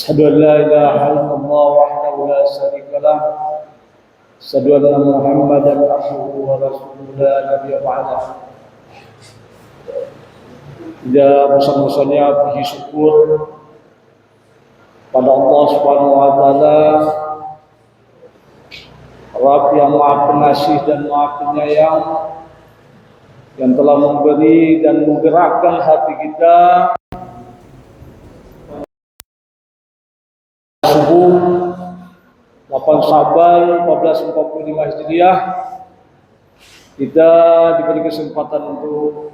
أشهد أن لا إله إلا الله وحده لا شريك له أشهد أن محمدا عبده ورسوله لا نبي بعده. Tidak bosan-bosannya puji syukur pada Allah Subhanahu wa taala, Rabb yang Maha Pengasih dan Maha Penyayang, yang telah memberi dan menggerakkan hati kita subuh 8 Syawal 1445 Hijriah. Kita diberi kesempatan untuk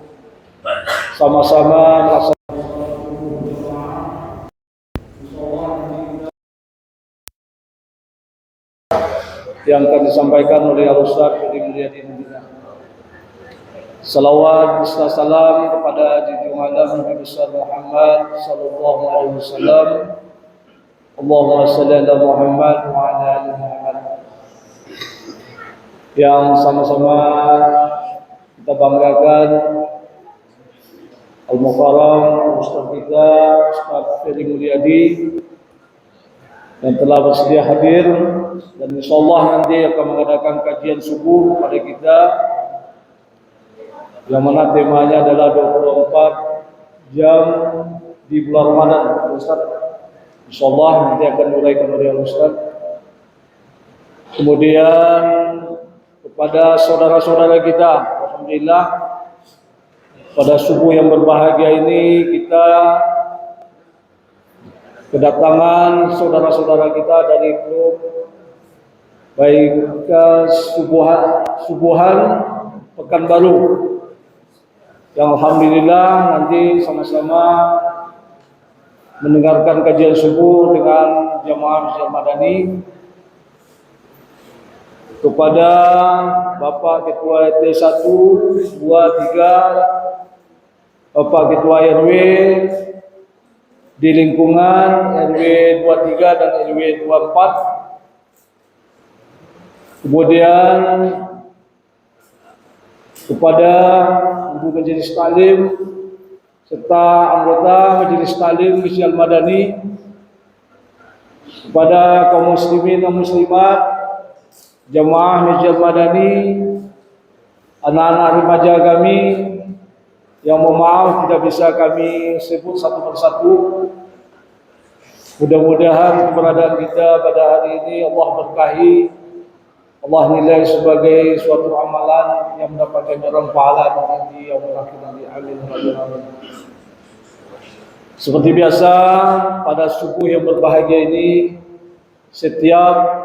sama-sama melaksanakan yang akan disampaikan oleh Al-Ustaz Ferry Mulyadi Madinah. Salawat serta salam kepada junjungan alam Nabi besar Muhammad sallallahu alaihi wasallam. Allahumma shalli ala Muhammad wa ala ali Muhammad. Yang sama-sama kita banggakan Al-Mukarram Ustaz kita Ustaz Ferry Mulyadi yang telah bersedia hadir, dan insyaallah nanti akan mengadakan kajian subuh pada kita yang mana temanya adalah 24 jam di bulan Ramadan. Ustaz, insyaallah nanti akan diuraikan oleh Ustaz. Kemudian kepada saudara-saudara kita, alhamdulillah pada subuh yang berbahagia ini kita kedatangan saudara-saudara kita dari grup baik subuhan Pekanbaru, yang alhamdulillah nanti sama-sama mendengarkan kajian subuh dengan jamaah Masjid Madani. Kepada Bapak Ketua RT 1, 2, 3, Bapak Ketua RW di lingkungan RW 23 dan RW 24. Kemudian kepada Ibu Majelis Taklim serta anggota Majelis Taklim Masjid Madani, kepada kaum muslimin dan muslimat, jamaah Masjid Madani, anak-anak remaja kami yang mohon maaf tidak bisa kami sebut satu persatu. Mudah-mudahan keberadaan kita pada hari ini Allah berkahi, Allah nilai sebagai suatu amalan yang mendapatkan orang pahala nanti yaumul akhir nanti. Amin. Seperti biasa pada subuh yang berbahagia ini, setiap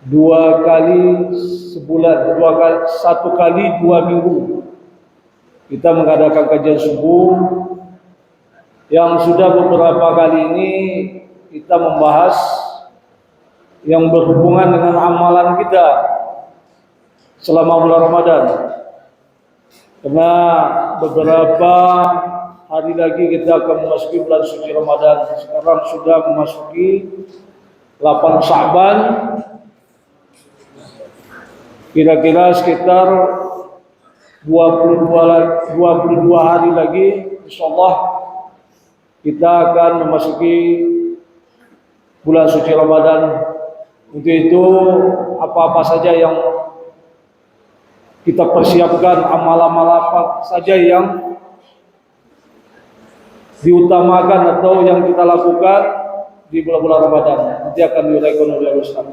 2 kali sebulan, 1 kali 2 minggu kita mengadakan kajian subuh, yang sudah beberapa kali ini kita membahas yang berhubungan dengan amalan kita selama bulan Ramadan. Karena beberapa hari lagi kita akan memasuki bulan suci Ramadan. Sekarang sudah memasuki 8 Sya'ban, kira-kira sekitar 22 hari lagi insyaallah kita akan memasuki bulan suci Ramadan. Untuk itu apa-apa saja yang kita persiapkan, amal-amal apa saja yang diutamakan atau yang kita lakukan di bulan-bulan Ramadan nanti akan diuraikan oleh Ustaz.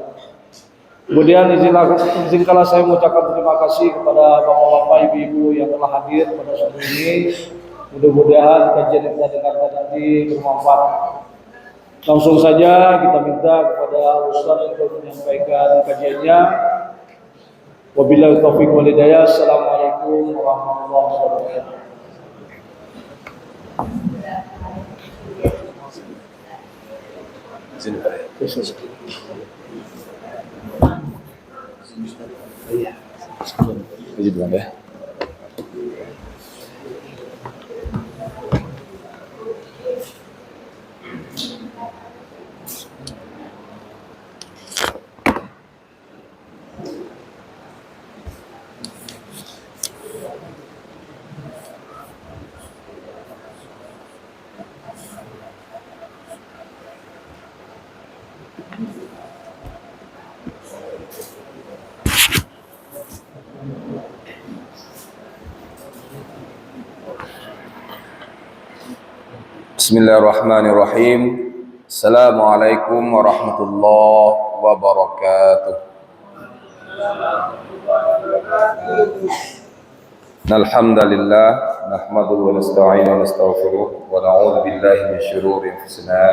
Kemudian izinkanlah saya mengucapkan terima kasih kepada bapak-bapak, ibu-ibu yang telah hadir pada sore ini. Mudah-mudahan kajian yang kita dengarkan nanti bermanfaat. Langsung saja kita minta kepada Ustaz untuk menyampaikan kajiannya. Wabillahi taufiq wal hidayah. Assalamualaikum warahmatullahi wabarakatuh. Iya. Izin dulu ya. Bismillahirrahmanirrahim. Assalamualaikum warahmatullahi wabarakatuh. Alhamdulillah nahmaduhu wa nasta'inuhu wa nastaghfiruh wa na'udzu billahi min shururi anfusina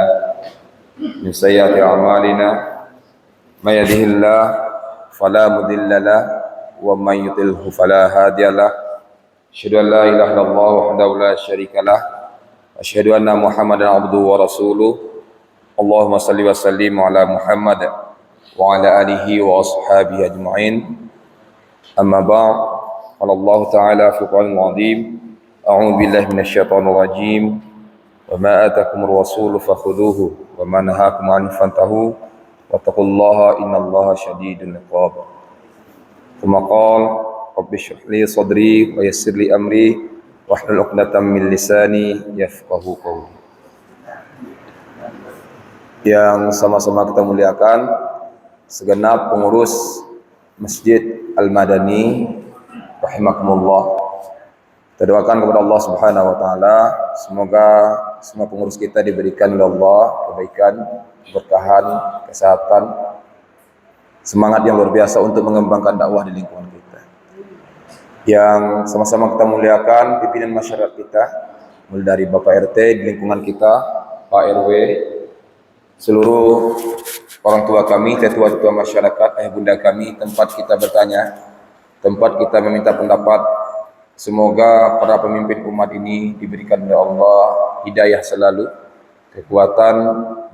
min sayyiati a'malina may yahdihillahu fala mudilla lahu wa may yudlilhu fala hadiya lahu. Asyhadu an la ilaha illallah wahdahu la syarika lah. Asyhadu anna Muhammadan abduhu wa rasuluh. Allahumma salli wa sallim ala Muhammad wa ala alihi wa ashabihi ajma'in. Amma ba'd. Qala Allah Ta'ala fi Qur'anil 'azim. A'udzu billahi minasyaitonir rajim. Wa ma atakumur rasulu fakhudhuhu wa ma nahakum 'anhu fantahu. Wattaqullaha innallaha syadidul 'iqab. Tsumma qala rabbi shrah li sadri wa yassir li amri wahlul 'uqdatam min lisani yafqahu qawli. Yang sama-sama kita muliakan segenap pengurus Masjid Al-Madani rahimakumullah. Kita doakan kepada Allah Subhanahu wa taala semoga semua pengurus kita diberikan oleh Allah kebaikan, keberkahan, kesehatan, semangat yang luar biasa untuk mengembangkan dakwah di lingkungan kita. Yang sama-sama kita muliakan pimpinan masyarakat kita, mulai dari Bapak RT di lingkungan kita, Pak RW, seluruh orang tua kami, tetua-tetua masyarakat, ayah bunda kami, tempat kita bertanya, tempat kita meminta pendapat. Semoga para pemimpin umat ini diberikan oleh Allah hidayah selalu, kekuatan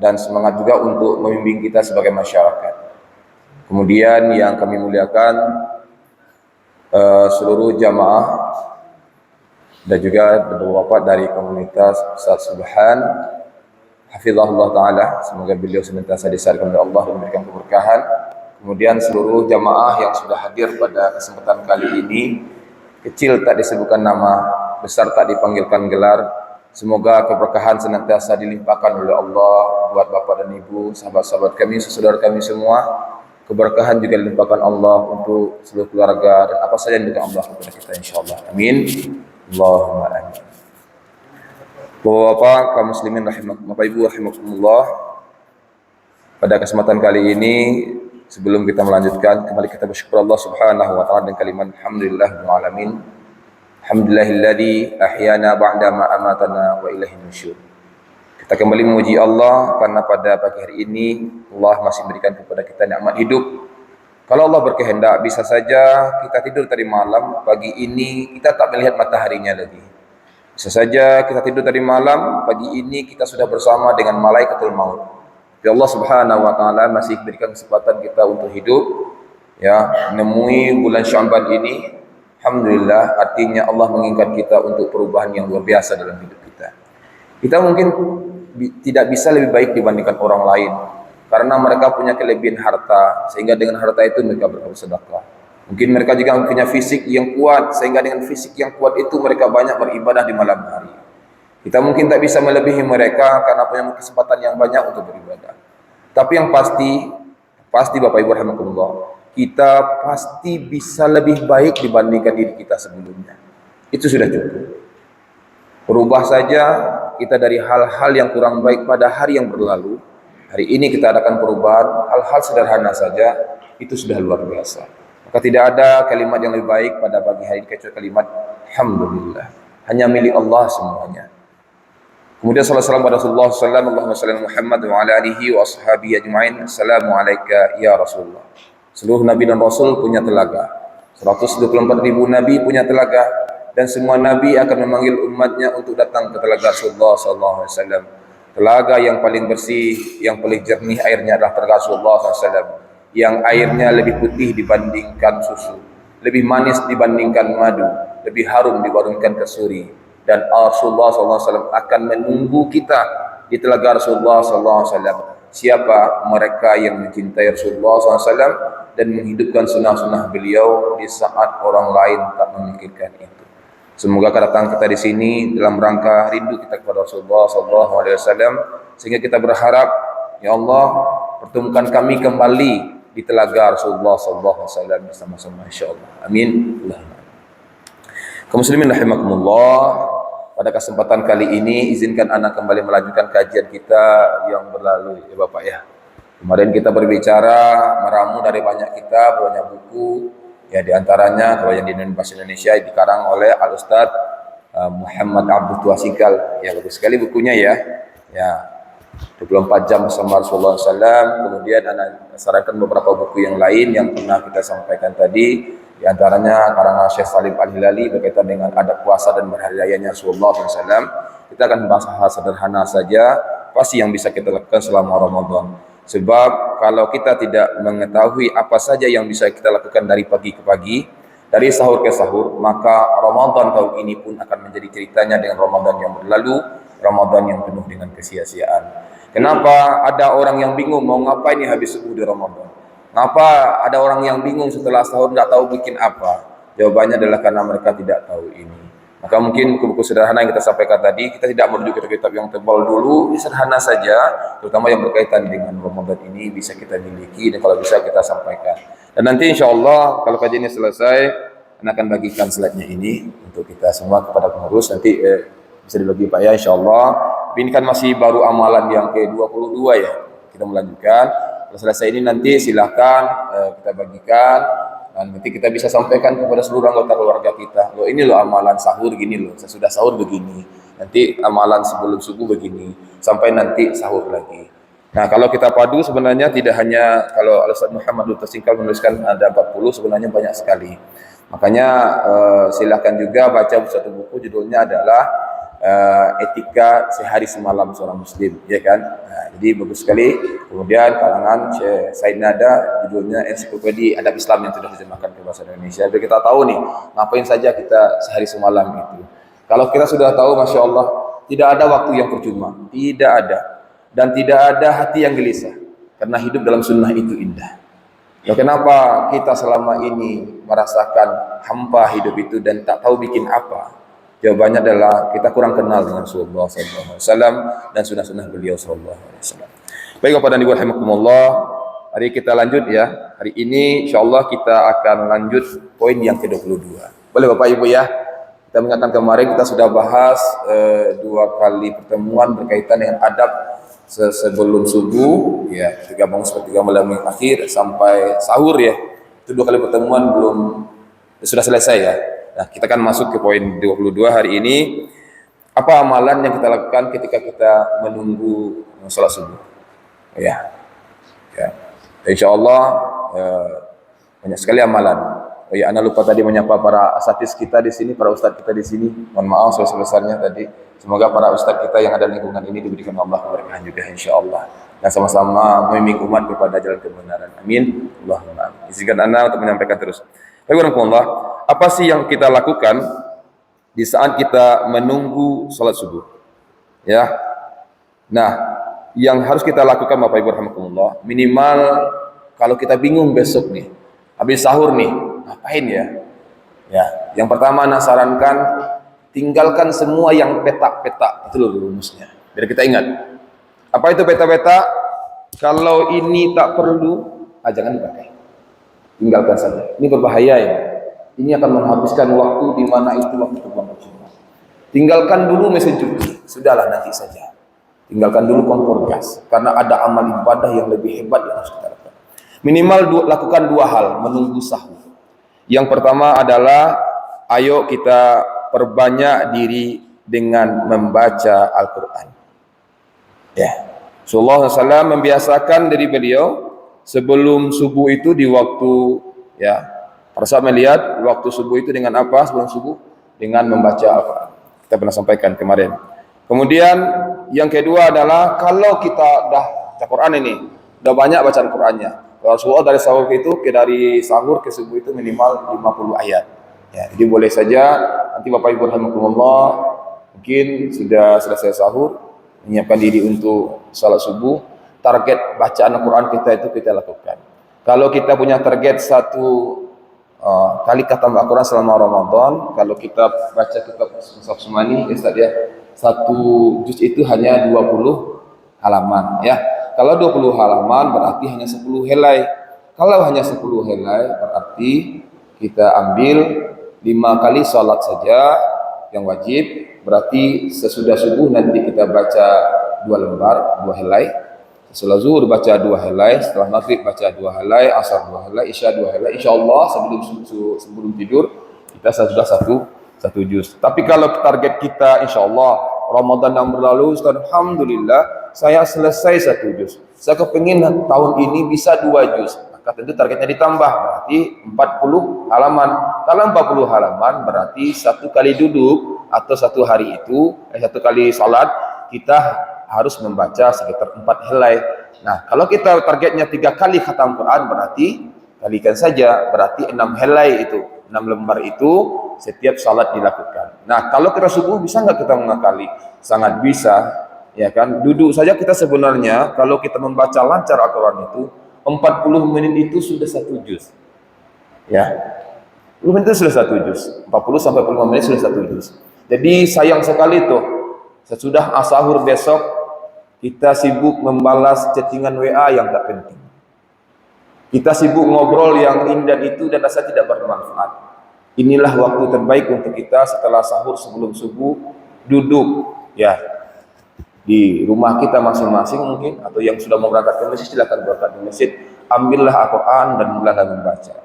dan semangat juga untuk membimbing kita sebagai masyarakat. Kemudian yang kami muliakan seluruh jamaah dan juga bapak-bapak dari komunitas Ustaz Subhan, hafizahullah ta'ala, semoga beliau senantiasa disayangkan oleh Allah dan memberikan keberkahan. Kemudian seluruh jamaah yang sudah hadir pada kesempatan kali ini, kecil tak disebutkan nama, besar tak dipanggilkan gelar, semoga keberkahan senantiasa dilimpahkan oleh Allah buat bapak dan ibu, sahabat-sahabat kami, saudara kami semua. Keberkahan juga dilimpahkan Allah untuk seluruh keluarga dan apa saja yang diberikan Allah kepada kita insyaallah. Amin. Allahumma amin. Bapak-bapak kaum muslimin rahimakumullah, Bapak Ibu rahimakumullah. Pada kesempatan kali ini sebelum kita melanjutkan, kembali kita bersyukur Allah Subhanahu wa taala dengan kalimat alhamdulillahil alamin. Alhamdulillahilladzi ahyana ba'da ma amatana wa ilaihin nusyur. Kita kembali memuji Allah karena pada pagi hari ini Allah masih memberikan kepada kita nikmat hidup. Kalau Allah berkehendak bisa saja kita tidur tadi malam, pagi ini kita tak melihat mataharinya lagi. Bisa saja kita tidur tadi malam, pagi ini kita sudah bersama dengan malaikatul maut. Ya Allah Subhanahu wa taala masih berikan kesempatan kita untuk hidup, ya, menemui bulan Sya'ban ini. Alhamdulillah, artinya Allah menginginkan kita untuk perubahan yang luar biasa dalam hidup kita. Kita mungkin tidak bisa lebih baik dibandingkan orang lain karena mereka punya kelebihan harta, sehingga dengan harta itu mereka bersedekah. Mungkin mereka juga punya fisik yang kuat, sehingga dengan fisik yang kuat itu mereka banyak beribadah di malam hari. Kita mungkin tak bisa melebihi mereka karena punya kesempatan yang banyak untuk beribadah. Tapi yang pasti Bapak Ibu rahimakumullah, kita pasti bisa lebih baik dibandingkan diri kita sebelumnya. Itu sudah cukup. Berubah saja kita dari hal-hal yang kurang baik pada hari yang berlalu. Hari ini kita adakan perubahan, hal-hal sederhana saja, itu sudah luar biasa. Maka tidak ada kalimat yang lebih baik pada pagi hari kecuali kalimat alhamdulillah. Hanya milik Allah semuanya. Kemudian salam pada Rasulullah sallallahu alaihi wasallam Muhammad wa ala alihi wa ashabihi ajma'in. Assalamu alayka ya Rasulullah. Seluruh nabi dan rasul punya telaga. 124.000 nabi punya telaga. Dan semua nabi akan memanggil umatnya untuk datang ke telaga Rasulullah sallallahu alaihi wasallam. Telaga yang paling bersih, yang paling jernih airnya adalah telaga Rasulullah sallallahu alaihi wasallam, yang airnya lebih putih dibandingkan susu, lebih manis dibandingkan madu, lebih harum dibandingkan kesuri. Dan Rasulullah sallallahu alaihi wasallam akan menunggu kita di telaga Rasulullah sallallahu alaihi wasallam. Siapa mereka yang mencintai Rasulullah sallallahu alaihi wasallam dan menghidupkan sunnah-sunnah beliau di saat orang lain tak memikirkan itu. Semoga kedatangan kita di sini dalam rangka rindu kita kepada Rasulullah sallallahu alaihi wasallam, sehingga kita berharap, ya Allah, pertemukan kami kembali di telaga Rasulullah sallallahu alaihi wasallam bersama-sama insyaallah. Amin. Allahumma. Kaum muslimin rahimakumullah, pada kesempatan kali ini izinkan anak kembali melanjutkan kajian kita yang berlalu ya Bapak ya. Kemarin kita berbicara meramu dari banyak kitab, banyak buku ya, di antaranya kalau yang di bahasa Indonesia dikarang oleh Al Ustaz Muhammad Abdul Tuasikal. Ya bagus sekali bukunya ya. Ya 24 jam bersama Rasulullah SAW. Kemudian anak sarankan beberapa buku yang lain yang pernah kita sampaikan tadi. Di antaranya karangan Syekh Salim Al-Hilali berkaitan dengan adab puasa dan berhari rayanya Rasulullah SAW. Kita akan bahas hal sederhana saja, pasti yang bisa kita lakukan selama Ramadan. Sebab kalau kita tidak mengetahui apa saja yang bisa kita lakukan dari pagi ke pagi, dari sahur ke sahur, maka Ramadan tahun ini pun akan menjadi ceritanya dengan Ramadan yang berlalu, Ramadan yang penuh dengan kesia-siaan. Kenapa ada orang yang bingung mau ngapain nih habis subuh di Ramadan? Ngapa ada orang yang bingung setelah sahur tidak tahu bikin apa? Jawabannya adalah karena mereka tidak tahu ini. Maka mungkin buku-buku sederhana yang kita sampaikan tadi, kita tidak merujuk ke kitab yang tebal dulu, sederhana saja, terutama yang berkaitan dengan Ramadan ini bisa kita miliki dan kalau bisa kita sampaikan. Dan nanti insya Allah kalau kajian ini selesai, saya akan bagikan slide-nya ini untuk kita semua kepada pengurus. Nanti bisa dibagi Pak ya insya Allah. Ini kan masih baru amalan yang ke-22 ya, kita melanjutkan. Kalau selesai ini nanti silakan kita bagikan dan nanti kita bisa sampaikan kepada seluruh anggota keluarga kita. Loh ini loh amalan sahur gini loh, sesudah sahur begini. Nanti amalan sebelum subuh begini, sampai nanti sahur lagi. Nah kalau kita padu sebenarnya tidak hanya kalau Al-Ustaz Muhammad Lutfi Singkal menuliskan ada 40, sebenarnya banyak sekali. Makanya silakan juga baca satu buku judulnya adalah Etika Sehari Semalam Seorang Muslim, ya kan? Nah, jadi bagus sekali. Kemudian karangan Syekh Said Nada judulnya Ensiklopedia Adab Islam yang sudah diterjemahkan ke bahasa Indonesia. Biar kita tahu nih ngapain saja kita sehari semalam itu. Kalau kita sudah tahu, masya Allah, tidak ada waktu yang percuma, tidak ada, dan tidak ada hati yang gelisah, karena hidup dalam sunnah itu indah. Ya, kenapa kita selama ini merasakan hampa hidup itu dan tak tahu bikin apa? Jawabannya adalah kita kurang kenal dengan Rasulullah SAW dan sunnah-sunnah beliau SAW. Baik Bapak dan Ibu rahimakumullah, hari kita lanjut ya. Hari ini insyaallah kita akan lanjut poin yang ke-22. Boleh Bapak Ibu ya? Kita mengingatkan kemarin kita sudah bahas 2 kali pertemuan berkaitan dengan adab sebelum subuh ya, ketika bangun sepertiga malam akhir sampai sahur ya. Itu 2 kali pertemuan belum sudah selesai ya. Nah, kita akan masuk ke poin 22 hari ini. Apa amalan yang kita lakukan ketika kita menunggu salat subuh? Ya. Insyaallah banyak sekali amalan. Oh ya, ana lupa tadi menyapa para asatidz kita di sini, para ustadz kita di sini. Mohon maaf sebesar-besarnya tadi. Semoga para ustadz kita yang ada di lingkungan ini diberikan Allah keberkahan juga insyaallah. Dan sama-sama membimbing umat kepada jalan kebenaran. Amin. Allahumma. Izinkan ana untuk menyampaikan terus. Bismillahirrahmanirrahim. Apa sih yang kita lakukan di saat kita menunggu salat subuh? Ya. Nah, yang harus kita lakukan Bapak Ibu rahimakumullah, minimal kalau kita bingung besok nih, habis sahur nih, ngapain ya? Ya, yang pertama ana sarankan tinggalkan semua yang peta-peta, itu loh rumusnya. Biar kita ingat. Apa itu peta-peta? Kalau ini tak perlu, jangan dipakai. Tinggalkan saja. Ini berbahaya ya. Ini akan menghabiskan waktu di mana itu waktu terbuang percuma. Tinggalkan dulu mesin cuci. Sudahlah nanti saja. Tinggalkan dulu kompor gas. Karena ada amal ibadah yang lebih hebat yang harus kita lakukan. Minimal lakukan 2 hal menunggu sahur. Yang pertama adalah ayo kita perbanyak diri dengan membaca Al-Quran. Ya. Rasulullah SAW membiasakan dari beliau sebelum subuh itu di waktu ya. Para sahabat melihat waktu subuh itu dengan apa sebelum subuh? Dengan membaca Al-Quran. Kita pernah sampaikan kemarin. Kemudian yang kedua adalah kalau kita dah baca Quran ini, udah banyak bacaan Qurannya. Kalau Rasulullah dari sahur dari sahur ke subuh itu minimal 50 ayat. Ya, jadi boleh saja nanti Bapak Ibu rahimakumullah mungkin sudah selesai sahur, menyiapkan diri untuk salat subuh, target bacaan Al-Quran kita itu kita lakukan. Kalau kita punya target 1 kali khatam Al-Quran selama Ramadan, kalau kita baca kitab Mus'haf Sumani, Ustaz ya, 1 juz itu hanya 20 halaman ya. Kalau 20 halaman berarti hanya 10 helai. Kalau hanya 10 helai berarti kita ambil 5 kali sholat saja yang wajib, berarti sesudah subuh nanti kita baca 2 lembar, 2 helai. Setelah zuhur baca 2 helai, setelah maghrib baca 2 helai, asar 2 helai, isya 2 helai. Insyaallah sebelum tidur kita sudah satu juz. Tapi kalau target kita insyaallah Ramadan yang berlalu, alhamdulillah saya selesai 1 juz. Saya kepingin tahun ini bisa 2 juz. Maka tentu targetnya ditambah, berarti 40 halaman. Kalau 40 halaman berarti 1 kali duduk atau 1 hari itu, 1 kali salat kita harus membaca sekitar 4 helai. Nah, kalau kita targetnya 3 kali khatam Quran berarti kalikan saja, berarti 6 helai itu, 6 lembar itu setiap salat dilakukan. Nah, kalau kita subuh bisa nggak kita mengakali? Sangat bisa. Ya kan, duduk saja kita sebenarnya kalau kita membaca lancar Al-Quran itu 40 menit itu sudah 1 juz. Ya, 10 menit itu sudah 1 juz. 40 sampai 45 menit sudah 1 juz. Jadi sayang sekali tuh sesudah asahur besok kita sibuk membalas chattingan WA yang tak penting. Kita sibuk ngobrol yang indah itu dan rasa tidak bermanfaat. Inilah waktu terbaik untuk kita setelah sahur sebelum subuh duduk ya di rumah kita masing-masing mungkin, atau yang sudah mau berangkat ke masjid silakan berangkat di masjid, ambillah Al-Quran dan mulailah membaca.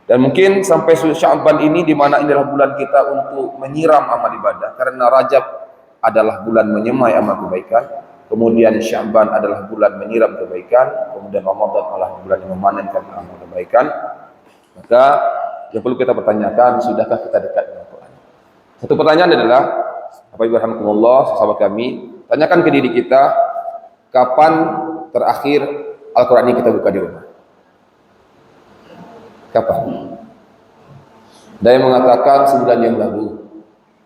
Dan mungkin sampai Sya'ban ini, di mana inilah bulan kita untuk menyiram amal ibadah, karena Rajab adalah bulan menyemai amal kebaikan, kemudian Sya'ban adalah bulan menyiram kebaikan, kemudian Ramadan adalah bulan yang memanenkan amal kebaikan. Maka yang perlu kita pertanyakan, sudahkah kita dekat dengan Al-Quran? Satu pertanyaan adalah, Bapak Ibu rahimakumullah, sahabat kami, tanyakan ke diri kita, kapan terakhir Al-Quran ini kita buka di rumah? Kapan? Ada yang mengatakan 9 yang lalu,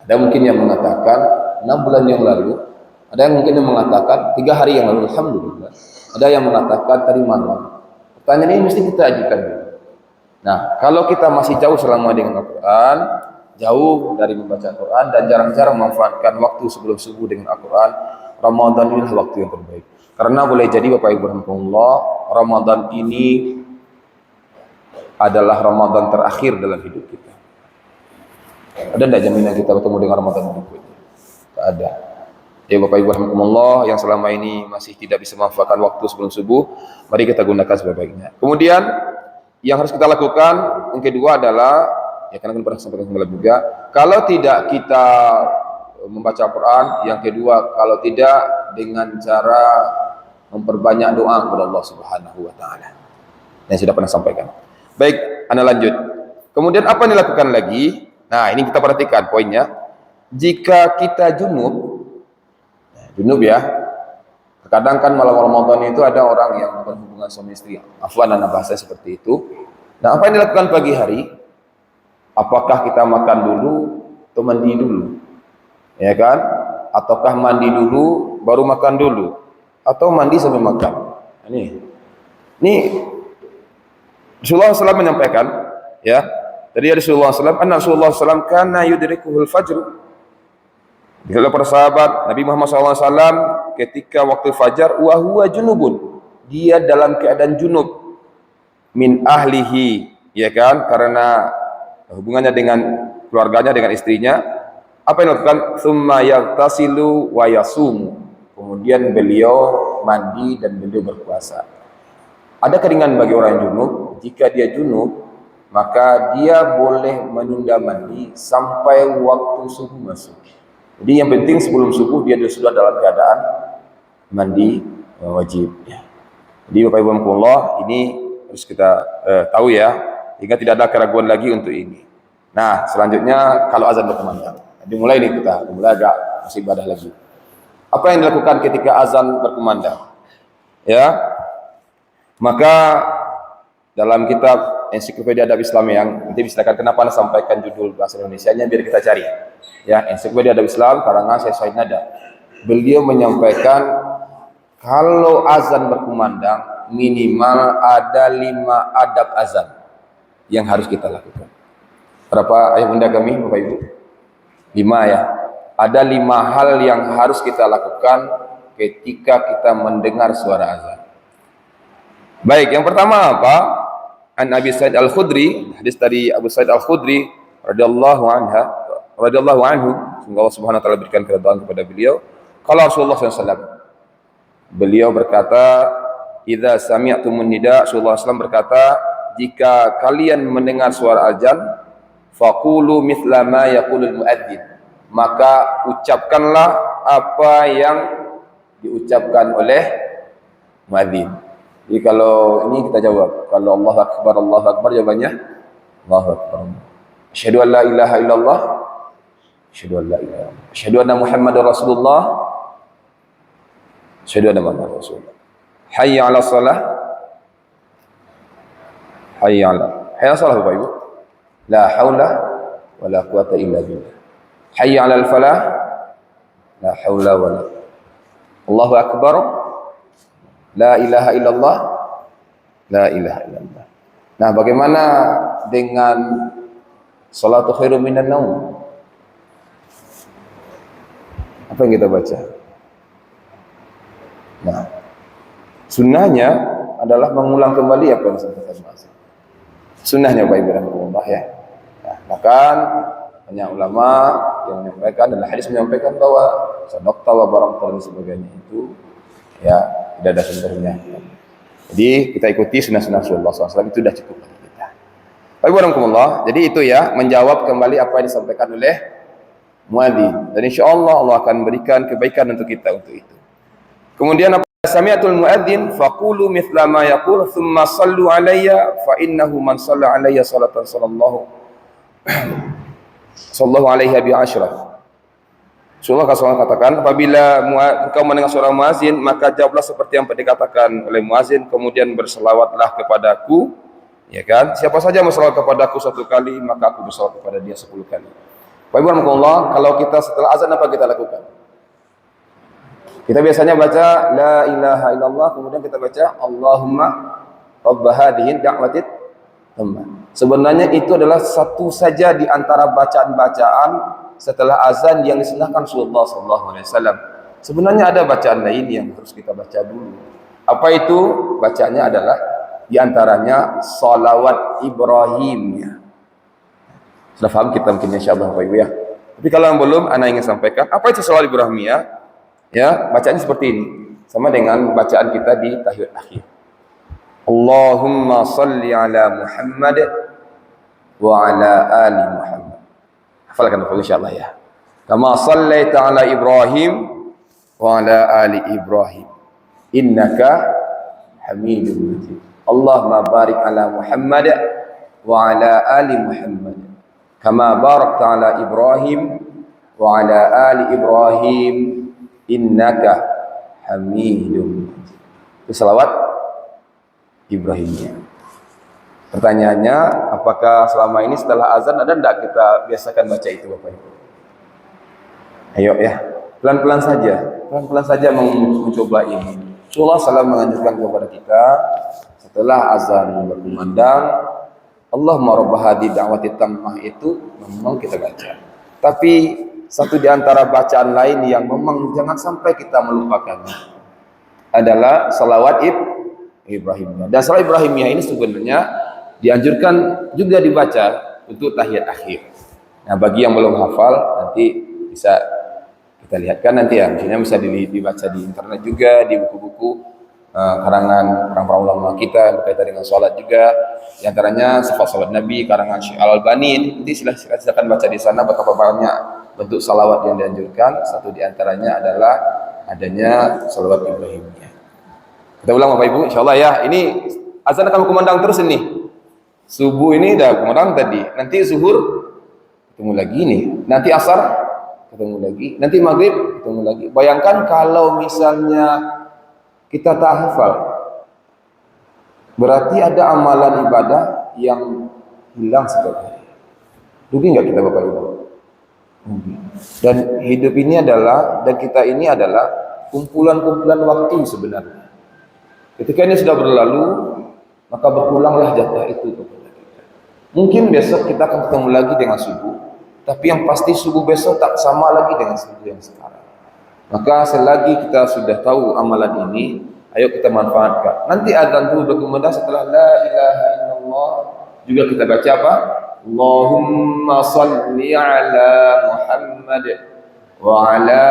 ada mungkin yang mengatakan 6 bulan yang lalu, ada yang mungkin yang mengatakan 3 hari yang lalu, alhamdulillah. Ada yang mengatakan tadi malam. Pertanyaan ini mesti kita ajukan dulu. Nah, kalau kita masih jauh selama dengan Al-Quran, jauh dari membaca Al-Quran dan jarang-jarang memanfaatkan waktu sebelum subuh dengan Al-Quran, Ramadan inilah waktu yang terbaik. Karena boleh jadi Bapak Ibu rahimakumullah, Ramadan ini adalah Ramadan terakhir dalam hidup kita. Ada tidak jaminan kita bertemu dengan Ramadan berikutnya? Tak ada. Jadi Bapak Ibu rahimakumullah yang selama ini masih tidak bisa memanfaatkan waktu sebelum subuh, mari kita gunakan sebaik-baiknya. Kemudian yang harus kita lakukan yang kedua adalah, ya karena pernah sampaikan kembali juga, kalau tidak kita membaca Al-Quran, yang kedua kalau tidak dengan cara memperbanyak doa kepada Allah Subhanahu wa taala. Yang sudah pernah sampaikan. Baik, Anda lanjut. Kemudian apa yang dilakukan lagi? Nah, ini kita perhatikan poinnya. Jika kita junub ya. Terkadang kan malam Ramadan itu ada orang yang berhubungan suami istri. Afwan anak bahasa seperti itu. Nah, apa yang dilakukan pagi hari? Apakah kita makan dulu atau mandi dulu? Ya kan? Ataukah mandi dulu baru makan dulu? Atau mandi sambil makan? Ini Rasulullah SAW menyampaikan, ya. Dari Rasulullah SAW, anna Rasulullah SAW kana yudrikuhul fajr. Bila para sahabat Nabi Muhammad SAW ketika waktu fajar, wa huwa junubun, dia dalam keadaan junub min ahlihi, ya kan, karena hubungannya dengan keluarganya, dengan istrinya. Apa yang dilakukan? Tsumma yaghtasilu wa yasumu, kemudian beliau mandi dan beliau berpuasa. Ada keringan bagi orang yang junub. Jika dia junub, maka dia boleh menunda mandi sampai waktu subuh masuk. Jadi yang penting sebelum subuh dia sudah dalam keadaan mandi wajib. Jadi Bapak Ibu rahimakumullah, ini harus kita tahu ya, sehingga tidak ada keraguan lagi untuk ini. Nah, selanjutnya kalau azan berkumandang, dimulai nih kita mulai agak masih ibadah lagi. Apa yang dilakukan ketika azan berkumandang? Ya, maka dalam kitab Ensiklopedia Adab Islam yang nanti silakan, kenapa Anda sampaikan judul bahasa Indonesianya biar kita cari. Ya, Ensiklopedia Adab Islam karangan Syekh Said Nada. Beliau menyampaikan kalau azan berkumandang minimal ada 5 adab azan yang harus kita lakukan. Berapa ayah bunda kami Bapak Ibu? 5 ya. Ada 5 hal yang harus kita lakukan ketika kita mendengar suara azan. Baik, yang pertama apa? an Abi Sa'id Al-Khudri, hadis dari Abu Sa'id Al-Khudri radhiyallahu anhu, semoga Allah Subhanahu wa taala berikan keridhaan kepada beliau. Kalau Rasulullah SAW, beliau berkata, idza sami'tumun nida, Rasulullah SAW berkata, jika kalian mendengar suara azan, faqulu mithla ma yaqulul muadzin, maka ucapkanlah apa yang diucapkan oleh muadzin. Jadi kalau ini kita jawab, kalau Allahu Akbar jawabannya Allahu Akbar. Asyhadu an la ilaha illallah, asyhadu an la ilaha illallah, asyhadu anna Muhammadar Rasulullah, asyhadu anna Muhammadar Rasulullah. Hayya 'alas shalah, hayya 'ala shalah Bapak Ibu. La haula wala quwata illa billah. Hayya 'alal falah, la haula wala. Allahu Akbar. La ilaha illallah, la ilaha illallah. Nah, bagaimana dengan salatu khairum minan naum? Apa yang kita baca? Nah, sunnahnya adalah mengulang kembali apa yang disampaikan Mas. Sunnahnya Bapak Ibu rahimahullah ya. Nah, bahkan banyak ulama yang menyampaikan dan hadis menyampaikan bahwa sadaqta wa barakta dan sebagainya itu ya tidak ada sumbernya. Jadi kita ikuti sunnah-sunnah Rasulullah SAW, itu sudah cukup bagi kita. Baik warahmatullah. Jadi itu ya, menjawab kembali apa yang disampaikan oleh muadzin. Dan insya Allah Allah akan berikan kebaikan untuk kita untuk itu. Kemudian apa? Sami'atul muadzin faqulu mithla ma yaqul thumma sallu alayya fa innahu man shalla alayya salatan sallallahu alaihi bi asyrah. Rasulullah SAW katakan, apabila engkau mendengar suara muazin, maka jawablah seperti yang dikatakan oleh muazin, kemudian berselawatlah kepadaku, ya kan? Siapa saja berselawat kepadaku 1 kali, maka aku berselawat kepada dia 10 kali. Bapak Ibu rahimahullah, kalau kita setelah azan apa kita lakukan? Kita biasanya baca la ilaha illallah, kemudian kita baca Allahumma rabb hadhihi da'watid tammah. Sebenarnya itu adalah satu saja di antara bacaan-bacaan setelah azan yang disunahkan Rasulullah SAW. Sebenarnya ada bacaan lain yang harus kita baca dulu. Apa itu? Bacaannya adalah diantaranya salawat Ibrahimnya. Sudah paham kita mungkin insyaallah Bapak Ibu ya. Tapi kalau yang belum, ana ingin sampaikan apa itu salawat Ibrahimiyah? Ya, bacaannya seperti ini. Sama dengan bacaan kita di tahiyat akhir. Allahumma salli ala Muhammad wa ala ali Muhammad. Hafalkan Bapak insyaallah ya. Kama sallaita ala Ibrahim wa ala ali Ibrahim innaka Hamidum Majid. Allahumma barik ala Muhammad wa ala ali Muhammad kama barakta ala Ibrahim wa ala ali Ibrahim innaka Hamidum Majid. Itu selawat Ibrahimnya. Pertanyaannya, apakah selama ini setelah azan ada tidak kita biasakan baca itu Bapak Ibu? Ayo ya, pelan-pelan saja mencoba ini. Rasulullah SAW menganjurkan kepada kita setelah azan berkumandang, Allahumma rabb hadhihi da'wati tammah itu memang kita baca. Tapi satu di antara bacaan lain yang memang jangan sampai kita melupakannya adalah salawat Ibrahimiyah. Dan salawat Ibrahimiyah ini sebenarnya dianjurkan juga dibaca untuk tahiyat akhir. Nah, bagi yang belum hafal nanti bisa kita lihatkan nanti ya, misalnya bisa dibaca di internet juga, di buku-buku karangan para ulama kita berkaitan dengan sholat juga. Di antaranya sifat sholat Nabi karangan Syekh Al-Albani. Nanti silakan baca di sana betapa banyak bentuk salawat yang dianjurkan. Satu di antaranya adalah adanya salawat Ibrahimiyah. Kita ulang Bapak Ibu, insyaallah ya. Ini azan akan berkumandang terus ini. Subuh ini udah kumandang tadi, nanti zuhur ketemu lagi nih, nanti asar ketemu lagi, nanti maghrib ketemu lagi. Bayangkan kalau misalnya kita tak hafal, berarti ada amalan ibadah yang hilang sekali. Rugi nggak kita Bapak Ibu? Rugi. Dan hidup ini adalah, dan kita ini adalah kumpulan-kumpulan waktu sebenarnya. Ketika ini sudah berlalu, maka berulanglah jatah itu kepada kita. Mungkin besok kita akan ketemu lagi dengan subuh, tapi yang pasti subuh besok tak sama lagi dengan subuh yang sekarang. Maka selagi kita sudah tahu amalan ini, ayo kita manfaatkan. Nanti adzan itu berkumandang setelah la ilaha illallah Allah. Juga kita baca apa? Allahumma salli ala Muhammad wa ala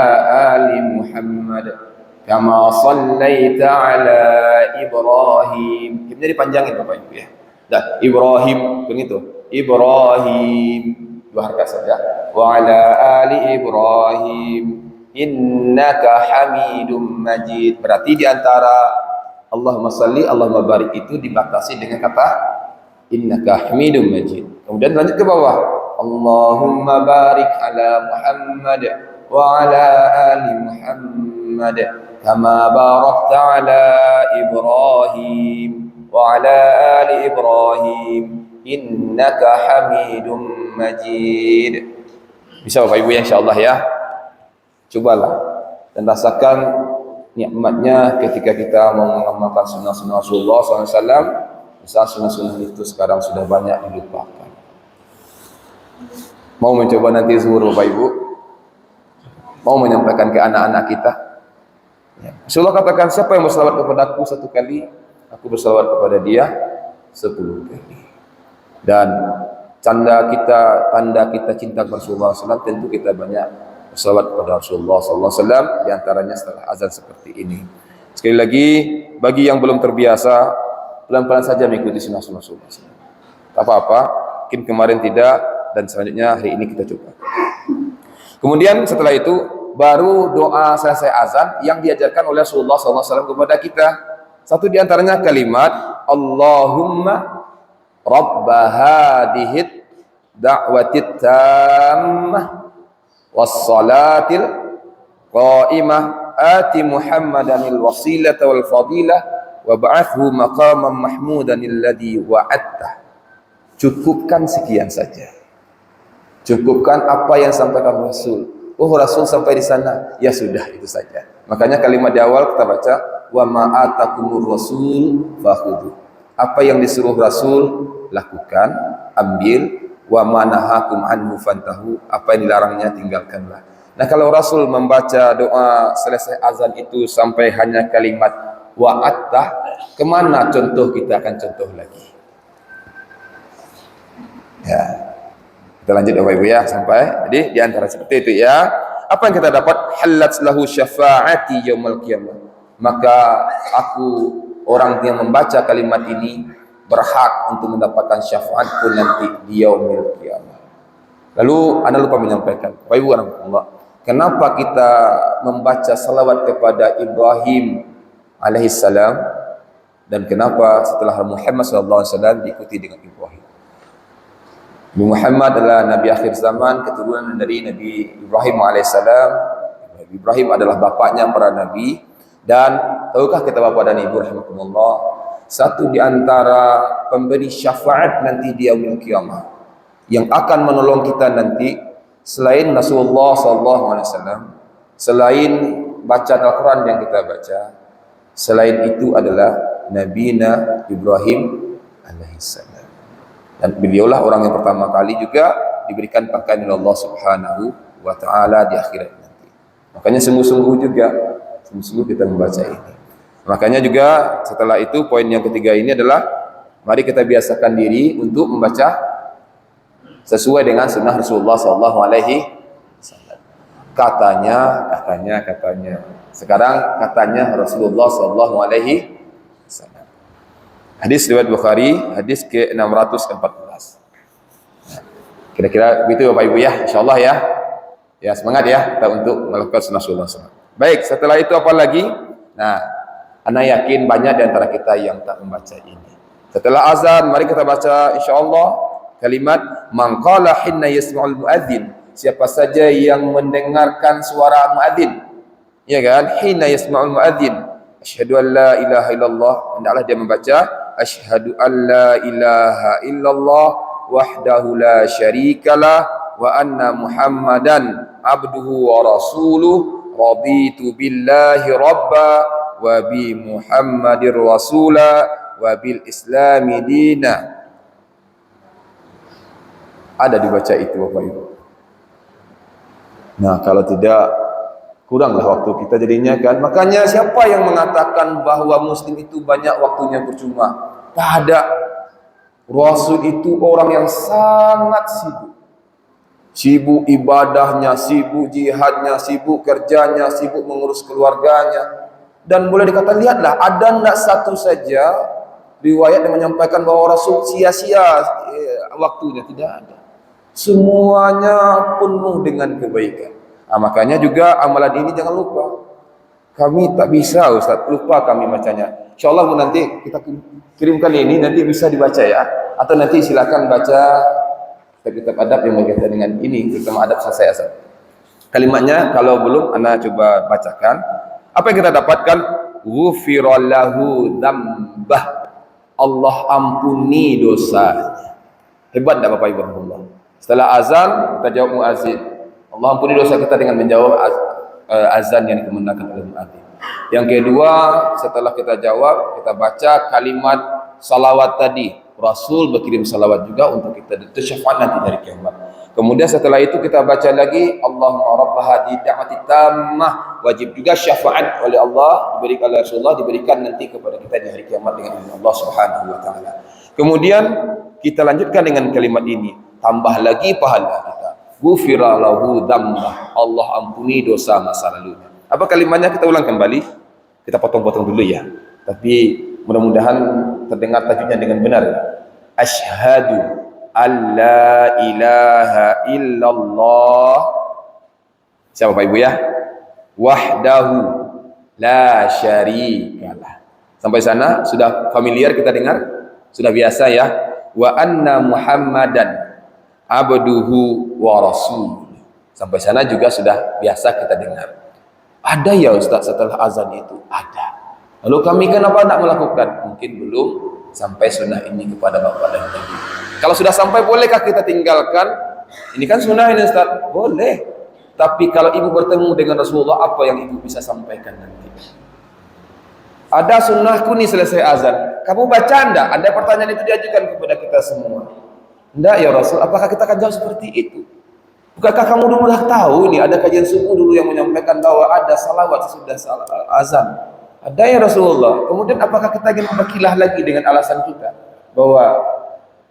ali Muhammad kama sallaita ala Ibrahim. Ini dipanjangin Bapak Ibu ya. Dah, Ibrahim begitu. Ibrahim dua harakat saja. Wa ala ali Ibrahim innaka Hamidum Majid. Berarti di antara Allahumma salli, Allahumma barik itu dibatasi dengan kata innaka Hamidum Majid. Kemudian lanjut ke bawah. Allahumma barik ala Muhammad wa ala ali Muhammad kama barakta ala Ibrahim wa ala ali Ibrahim innaka Hamidum Majid. Bisa Bapak Ibu ya, insyaallah ya. Cobalah dan rasakan nikmatnya ketika kita mengamalkan sunnah-sunnah Rasulullah SAW. Misal sunnah-sunnah itu sekarang sudah banyak dilupakan. Mau mencoba nanti zuhur Bapak Ibu? Mau menyampaikan ke anak-anak kita? Ya. Rasulullah katakan, siapa yang bersalawat kepadaku 1 kali, aku bersalawat kepada dia 10 kali. Dan tanda kita cinta kepada Rasulullah SAW, tentu kita banyak bersalawat kepada Rasulullah SAW, diantaranya setelah azan seperti ini. Sekali lagi, bagi yang belum terbiasa, pelan-pelan saja mengikuti sunnah-sunnah Rasulullah SAW. Tak apa-apa, mungkin kemarin tidak, dan selanjutnya hari ini kita coba. Kemudian setelah itu, baru doa selesai azan yang diajarkan oleh Rasulullah SAW kepada kita. Satu diantaranya kalimat, Allahumma Rabba hadihid da'watit tammah wassalatil qa'imah ati Muhammadanil wasilata wal fadilah wa ba'athu maqaman mahmudan alladhi wa'atta. Cukupkan sekian saja. Cukupkan apa yang sampaikan Rasul. Oh, Rasul sampai di sana, ya sudah itu saja. Makanya kalimat di awal kita baca wa ma atakumur rasul fakhudhu. Apa yang disuruh Rasul lakukan, ambil. Wa manahakum anhu fantahu, apa yang dilarangnya tinggalkanlah. Nah, kalau Rasul membaca doa selesai azan itu sampai hanya kalimat wa'attah, kemana contoh kita akan contoh lagi? Ya, kita lanjut Bapak Ibu ya sampai. Jadi di antara seperti itu ya. Apa yang kita dapat? Halat lahu syafaati yaumil qiyamah. Maka aku orang yang membaca kalimat ini berhak untuk mendapatkan syafaatku nanti di yaumil qiyamah. Lalu anda lupa menyampaikan, Bapak Ibu warahmatullah, kenapa kita membaca salawat kepada Ibrahim alaihissalam dan kenapa setelah Muhammad SAW diikuti dengan Ibrahim? Nabi Muhammad adalah Nabi akhir zaman, keturunan dari Nabi Ibrahim alaihissalam. Nabi Ibrahim adalah bapaknya para nabi. Dan tahukah kita Bapak dan Ibu rahimakumullah, satu di antara pemberi syafaat nanti di yaumil qiyamah yang akan menolong kita nanti selain Rasulullah SAW, selain bacaan Al-Quran yang kita baca, selain itu adalah Nabiina Ibrahim alaihissalam. Dan beliaulah orang yang pertama kali juga diberikan pakaian oleh Allah Subhanahu wa taala di akhirat nanti. Makanya sungguh-sungguh kita membaca ini. Makanya juga setelah itu poin yang ketiga ini adalah mari kita biasakan diri untuk membaca sesuai dengan sunnah Rasulullah SAW. Katanya. Sekarang katanya Rasulullah SAW. Hadis riwayat Bukhari, hadis ke-614. Kira-kira begitu Bapak Ibu ya, insyaallah ya. Ya semangat ya kita untuk melakukan sunnah Rasulullah SAW. Baik, setelah itu apa lagi? Nah, ana yakin banyak di antara kita yang tak membaca ini. Setelah azan, mari kita baca insyaallah kalimat man qala hinna yasma'ul muadzin. Siapa saja yang mendengarkan suara muadzin, ya kan? Hinna yasma'ul muadzin, asyhadu an la ilaha illallah, hendaklah dia membaca asyhadu an la ilaha illallah wahdahu la syarikalah wa anna Muhammadan abduhu wa rasuluh raditu billahi rabba wa bi Muhammadir rasula wa bil islami dina. Ada dibaca itu Bapak Ibu. Nah, kalau tidak kuranglah waktu kita jadinya kan. Makanya siapa yang mengatakan bahwa muslim itu banyak waktunya percuma? Tak ada. Rasul itu orang yang sangat sibuk. Sibuk ibadahnya, sibuk jihadnya, sibuk kerjanya, sibuk mengurus keluarganya. Dan boleh dikatakan, lihatlah, ada tidak satu saja riwayat yang menyampaikan bahwa Rasul sia-sia waktunya. Tidak ada. Semuanya penuh dengan kebaikan. Makanya juga amalan ini jangan lupa. Kami tak bisa Ustaz, lupa kami bacanya. InsyaAllah nanti kita kirimkan ini, nanti bisa dibaca ya. Atau nanti silakan baca kitab adab yang berkaitan dengan ini, terutama adab selesai asal. Kalimatnya kalau belum, Anda coba bacakan. Apa yang kita dapatkan? Ghufirallahu dzambah. Allah ampuni dosanya. Hebat tak Bapak Ibu Allah? Setelah azan, kita jawab muazin. Allah ampuni dosa kita dengan menjawab azan yang dikumandangkan oleh muadzin. Yang kedua, setelah kita jawab, kita baca kalimat salawat tadi. Rasul berkirim salawat juga untuk kita, itu syafaat nanti dari kiamat. Kemudian setelah itu kita baca lagi Allahumma rabb hadhihi da'wati tammah, wajib juga syafaat oleh Allah diberikan oleh Rasulullah, diberikan nanti kepada kita di hari kiamat dengan Allah Subhanahu wa taala. Kemudian kita lanjutkan dengan kalimat ini, tambah lagi pahala kita. Ghufira lahu dzambah, Allah ampuni dosa masa lalunya. Apa kalimatnya? Kita ulang kembali. Kita potong-potong dulu ya. Tapi mudah-mudahan terdengar tajwidnya dengan benar. Asyhadu an la ilaha illallah. Siapa Bapak Ibu ya? Wahdahu la syarikalah. Sampai sana sudah familiar kita dengar? Sudah biasa ya? Wa anna Muhammadan abduhu wa rasul. Sampai sana juga sudah biasa kita dengar. Ada ya Ustaz setelah azan itu? Ada. Lalu kami kenapa tidak melakukan? Mungkin belum sampai sunnah ini kepada Bapak dan Ibu. Kalau sudah sampai, bolehkah kita tinggalkan? Ini kan sunnah ini Ustaz. Boleh. Tapi kalau ibu bertemu dengan Rasulullah, apa yang ibu bisa sampaikan nanti? Ada sunnahku nih selesai azan. Kamu baca enggak? Ada pertanyaan itu diajukan kepada kita semua. Enggak ya Rasul, apakah kita akan jawab seperti itu? Bukankah kamu dulu dah tahu nih, ada kajian subuh dulu yang menyampaikan bahwa ada salawat sesudah azan. Ada ya Rasulullah. Kemudian apakah kita ingin berkilah lagi dengan alasan kita bahwa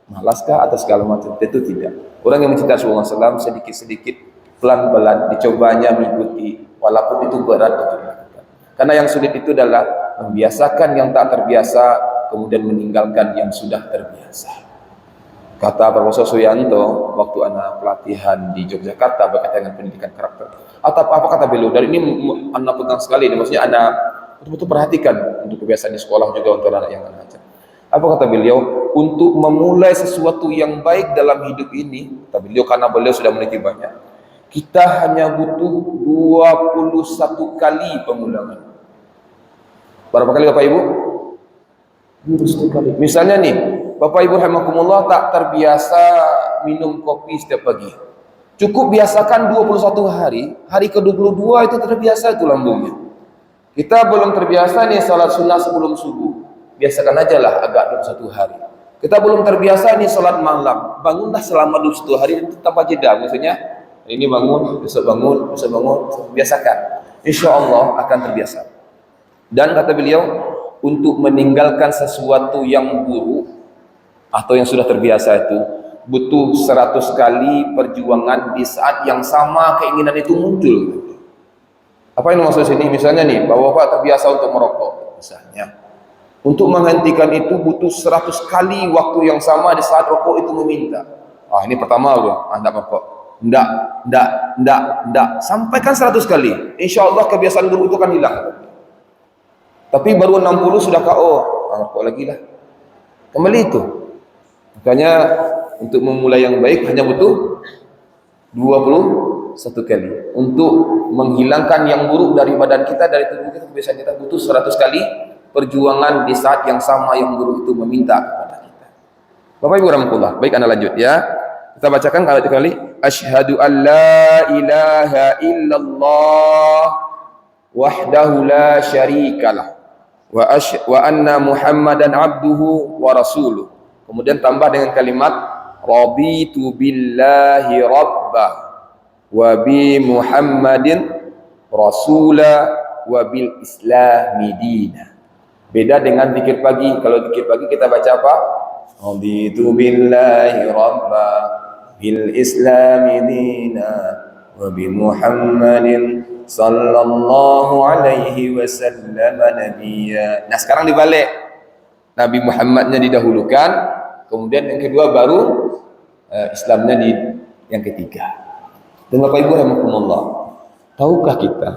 malaskah atau segala macam? Itu tidak. Orang yang mencintai Rasulullah SAW sedikit-sedikit, pelan-pelan dicobanya mengikuti, walaupun itu berat untuk dilakukan. Karena yang sulit itu adalah membiasakan yang tak terbiasa, kemudian meninggalkan yang sudah terbiasa. Kata Profesor Suyanto waktu anak pelatihan di Yogyakarta berkaitan dengan pendidikan karakter. Atau apa kata beliau? Dan ini anak pegang sekali. Maksudnya anak betul-betul perhatikan untuk kebiasaan di sekolah juga untuk anak yang anak ajar. Apa kata beliau? Untuk memulai sesuatu yang baik dalam hidup ini, kata beliau, karena beliau sudah meneliti banyak, kita hanya butuh 21 kali pengulangan. Berapa kali Bapak Ibu? 21 kali. Misalnya nih, Bapak Ibu rahimakumullah tak terbiasa minum kopi setiap pagi. Cukup biasakan 21 hari, hari ke-22 itu terbiasa itu lambungnya. Kita belum terbiasa nih salat sunnah sebelum subuh. Biasakan aja lah agak 21 hari. Kita belum terbiasa nih salat malam. Bangunlah selama 21 hari itu tanpa jeda. Maksudnya ini bangun, besok bangun, besok bangun. Biasakan. Insya Allah akan terbiasa. Dan kata beliau, untuk meninggalkan sesuatu yang buruk atau yang sudah terbiasa itu butuh 100 kali perjuangan di saat yang sama keinginan itu muncul. Apa yang maksud sini? Misalnya nih, bahwa Bapak terbiasa untuk merokok, misalnya. Untuk menghentikan itu butuh 100 kali waktu yang sama di saat rokok itu meminta. Ini pertama loh, enggak merokok. Enggak. Sampaikan 100 kali. Insya Allah kebiasaan buruk itu akan hilang. Tapi baru 60 sudah KO. Merokok lagi lah. Kembali itu. Makanya untuk memulai yang baik hanya butuh 21 kali. Untuk menghilangkan yang buruk dari badan kita, dari tubuh kita, kebiasaan kita butuh 100 kali perjuangan di saat yang sama yang buruk itu meminta kepada kita. Bapak Ibu rahmatullah. Baik, Anda lanjut ya. Kita bacakan kali. Asyhadu an la ilaha illallah wahdahu la syarikalah wa anna Muhammadan abduhu wa rasuluh. Kemudian tambah dengan kalimat raditu billahi rabbah wa bi Muhammadin rasula wa bil islami dina. Beda dengan zikir pagi. Kalau zikir pagi kita baca apa? raditu billahi rabba bil islami dina wa bi Muhammadin sallallahu alaihi wasallam nabiyya. Nah, sekarang dibalik. Nabi Muhammadnya didahulukan, kemudian yang kedua baru Islamnya di yang ketiga. Dan Bapak Ibu rahimakumullah, tahukah kita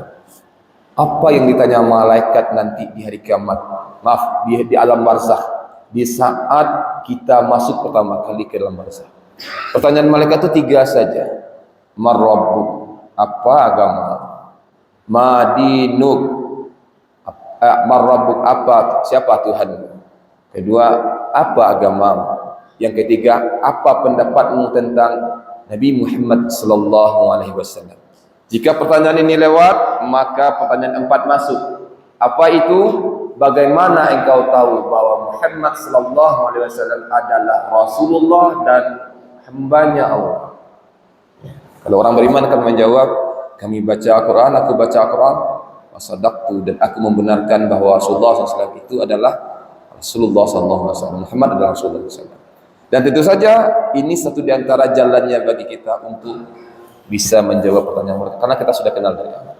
apa yang ditanya malaikat nanti di hari kiamat? Maaf, di alam barzakh, di saat kita masuk pertama kali ke dalam barzakh. Pertanyaan malaikat itu 3 saja. Marabbuk, apa agama? Madinuk, marabbuk, apa, siapa Tuhanmu? Kedua, apa agamamu? Yang ketiga, apa pendapatmu tentang Nabi Muhammad sallallahu alaihi wasallam? Jika pertanyaan ini lewat, maka pertanyaan 4 masuk. Apa itu? Bagaimana engkau tahu bahwa Muhammad sallallahu alaihi wasallam adalah Rasulullah dan hambanya Allah? Kalau orang beriman akan menjawab, kami baca Al-Quran, aku baca Al-Quran, wasadaqtu, dan aku membenarkan bahwa Rasulullah SAW itu adalah Rasulullah SAW, Muhammad adalah Rasulullah SAW. Dan tentu saja ini satu di antara jalannya bagi kita untuk bisa menjawab pertanyaan mereka, karena kita sudah kenal dari awal.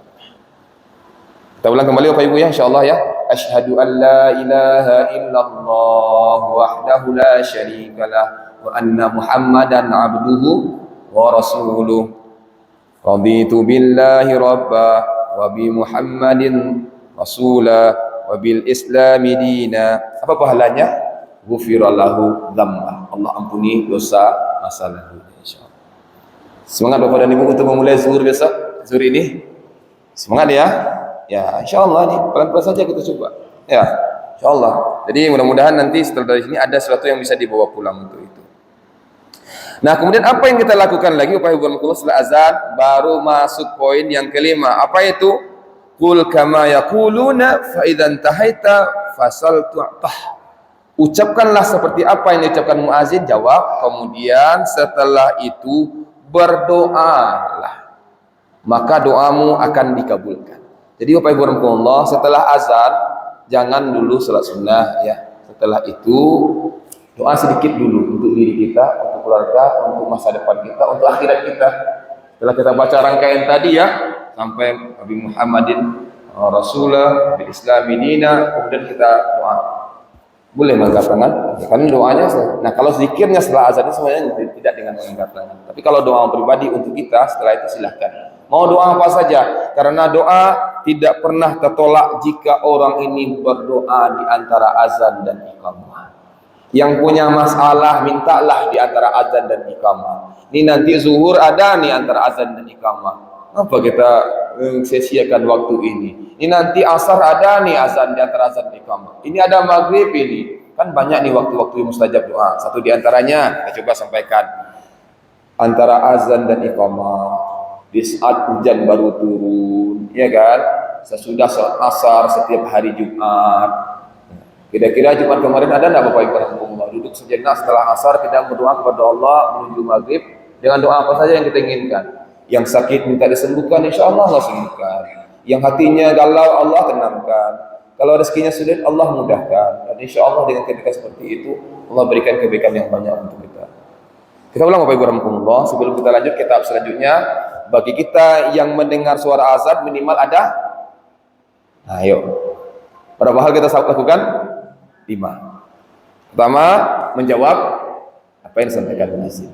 Kita ulang kembali Bapak Ibu ya, insyaallah ya. Asyhadu an la ilaha illallah wahdahu la syarikalah wa anna Muhammadan abduhu wa rasuluh. Raditu billahi rabba wa bi Muhammadin rasulah wa bil islami dina. Apa pahalanya? Ghufira lahu dzamba. Allah ampuni dosa masa lalu, insyaallah. Semangat Bapak dan Ibu untuk memulai zuhur besok. Zuhur ini semangat ya. Ya, insyaallah nih pelan-pelan saja kita coba. Ya, insyaallah. Jadi mudah-mudahan nanti setelah dari sini ada sesuatu yang bisa dibawa pulang untuk itu. Nah, kemudian apa yang kita lakukan lagi Bapak Ibu setelah azan? Baru masuk poin yang kelima. Apa itu? Qul kama yaquluna fa idzan tahaita fasal tu'tah. Ucapkanlah seperti apa yang diucapkan muazin, jawab. Kemudian setelah itu berdoalah, maka doamu akan dikabulkan. Jadi Bapak Ibu rahimakumullah, setelah azan jangan dulu salat sunnah ya. Setelah itu doa sedikit dulu untuk diri kita, untuk keluarga, untuk masa depan kita, untuk akhirat kita. Setelah kita baca rangkaian tadi ya, sampai Nabi Muhammadin Rasulullah bil Islami dina, kemudian kita doa. Boleh mengangkat tangan, ya, karena doanya. Nah, kalau zikirnya setelah azan itu semuanya tidak dengan mengangkat tangan. Tapi kalau doa pribadi untuk kita setelah itu silahkan. Mau doa apa saja, karena doa tidak pernah tertolak jika orang ini berdoa di antara azan dan iqamah. Yang punya masalah mintalah di antara azan dan iqamah. Ini nanti zuhur ada nih antara azan dan iqamah. Apa kita sia-siakan waktu ini? Ini nanti asar ada nih azan di antara azan dan iqamah. Ini ada maghrib ini. Kan banyak nih waktu-waktu mustajab doa. Satu di antaranya kita coba sampaikan. Antara azan dan iqamah. Di saat hujan baru turun, ya kan? Sesudah sholat asar setiap hari Jumat. Kira-kira Jumat kemarin ada enggak Bapak Ibu rahimakumullah? Duduk sejenak setelah asar kita berdoa kepada Allah menuju maghrib dengan doa apa saja yang kita inginkan. Yang sakit minta disembuhkan, insyaallah Allah sembuhkan. Yang hatinya galau, Allah tenangkan. Kalau rezekinya sulit, Allah mudahkan. Dan insyaallah dengan ketika seperti itu, Allah berikan kebaikan yang banyak untuk kita. Kita ulang Bapak Ibu rahimakumullah. Sebelum kita lanjut kitab selanjutnya, bagi kita yang mendengar suara azan minimal ada. Nah, ayo. Berapa hal kita lakukan? 5. Pertama, menjawab apa yang disampaikan muadzin.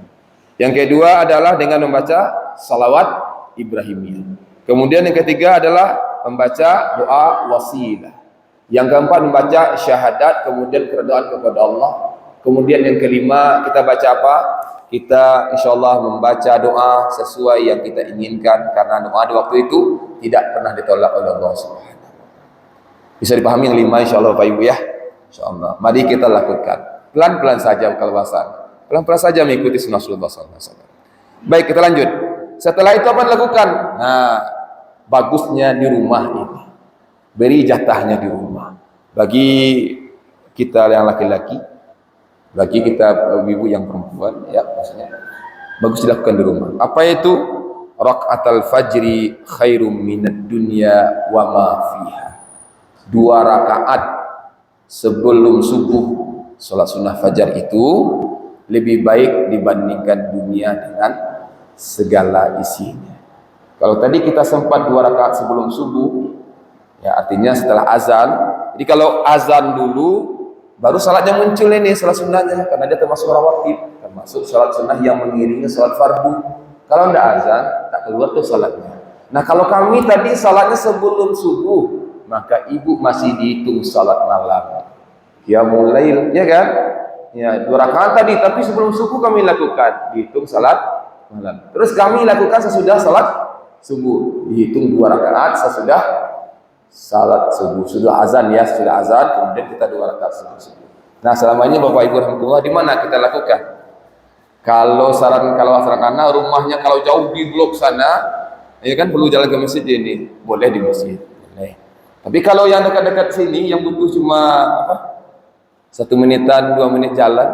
Yang kedua adalah dengan membaca salawat Ibrahimiyah. Kemudian yang ketiga adalah membaca doa wasilah. Yang keempat membaca syahadat, kemudian berdoa kepada Allah. Kemudian yang kelima kita baca apa? Kita insyaallah membaca doa sesuai yang kita inginkan, karena doa di waktu itu tidak pernah ditolak oleh Allah Subhanahu. Bisa dipahami yang 5 insyaallah Bapak Ibu ya. Insyaallah. Mari kita lakukan. Pelan-pelan saja kalau bahasa. Pelan-pelan saja mengikuti sunnah Rasulullah SAW. Baik, kita lanjut. Setelah itu apa dilakukan? Nah, bagusnya di rumah ini. Beri jatahnya di rumah. Bagi kita yang laki-laki, bagi kita ibu yang perempuan, ya maksudnya bagus dilakukan di rumah. Apa itu? Rakaatul fajri khairum minad dunya wa ma fiha. 2 rakaat sebelum subuh Salat sunnah fajar itu lebih baik dibandingkan dunia dengan segala isinya. Kalau tadi kita sempat 2 rakaat sebelum subuh, ya artinya setelah azan. Jadi kalau azan dulu, baru salatnya muncul ini, salat sunnahnya, karena dia termasuk rawatib, termasuk salat sunnah yang mengiringi salat fardu. Kalau tidak azan, tak keluar tuh salatnya. Nah kalau kami tadi salatnya sebelum subuh, maka ibu masih dihitung salat malam. Ya mulai, ya kan? Ya 2 rakaat tadi, tapi sebelum subuh kami lakukan, dihitung salat malam. Terus kami lakukan sesudah salat subuh, dihitung 2 rakaat sesudah salat subuh. Sudah azan ya, sudah azan, kemudian kita 2 rakaat sebelum subuh. Nah selama ini Bapak Ibu rahmatullah, di mana kita lakukan? Kalau saran anak rumahnya kalau jauh di blok sana, ya kan perlu jalan ke masjid ini, boleh di masjid. Boleh. Tapi kalau yang dekat-dekat sini, yang butuh cuma 1 menitan, 2 menit jalan,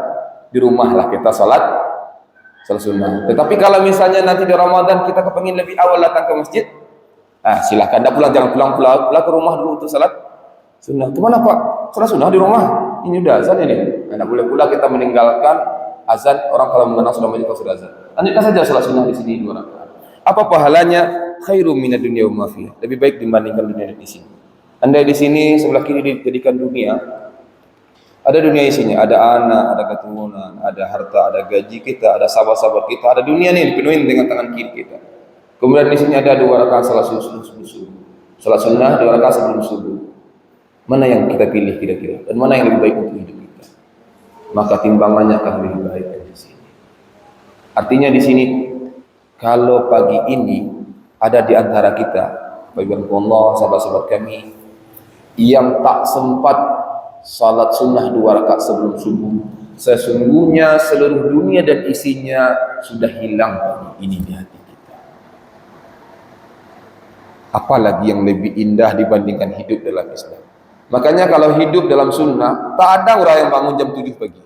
di rumah lah kita salat sunnah. Tetapi kalau misalnya nanti di Ramadan kita kepengin lebih awal datang ke masjid, silahkan. Tidak pulang, jangan pulang ke rumah dulu untuk salat sunnah. Kemana Pak? Salat sunnah di rumah. Ini udah azan ini. Tidak boleh pula kita meninggalkan azan. Orang kalau mengenal sudah banyak sudah azan. Lanjutkan saja salat sunnah di sini 2 rakaat. Apa pahalanya? Khairum minad dunya wa ma fiha. Lebih baik dibandingkan dunia di sini. Andai di sini sebelah kiri dijadikan dunia, ada dunia isinya, ada anak, ada keturunan, ada harta, ada gaji kita, ada sahabat-sahabat kita, ada dunia nih dipenuhi dengan tangan kiri kita. Kemudian di sini ada 2 rakaat salat sunnah sebelum subuh. Salat sunnah 2 rakaat sebelum subuh. Mana yang kita pilih kira-kira? Dan mana yang lebih baik untuk hidup kita? Maka timbangannya akan lebih baik di sini. Artinya di sini, kalau pagi ini ada di antara kita, Bapak Ibu Allah, sahabat-sahabat kami, yang tak sempat salat sunnah 2 rakaat sebelum subuh, sesungguhnya seluruh dunia dan isinya sudah hilang pagi ini di hati kita. Apalagi yang lebih indah dibandingkan hidup dalam Islam. Makanya kalau hidup dalam sunnah, tak ada orang yang bangun jam 7 pagi.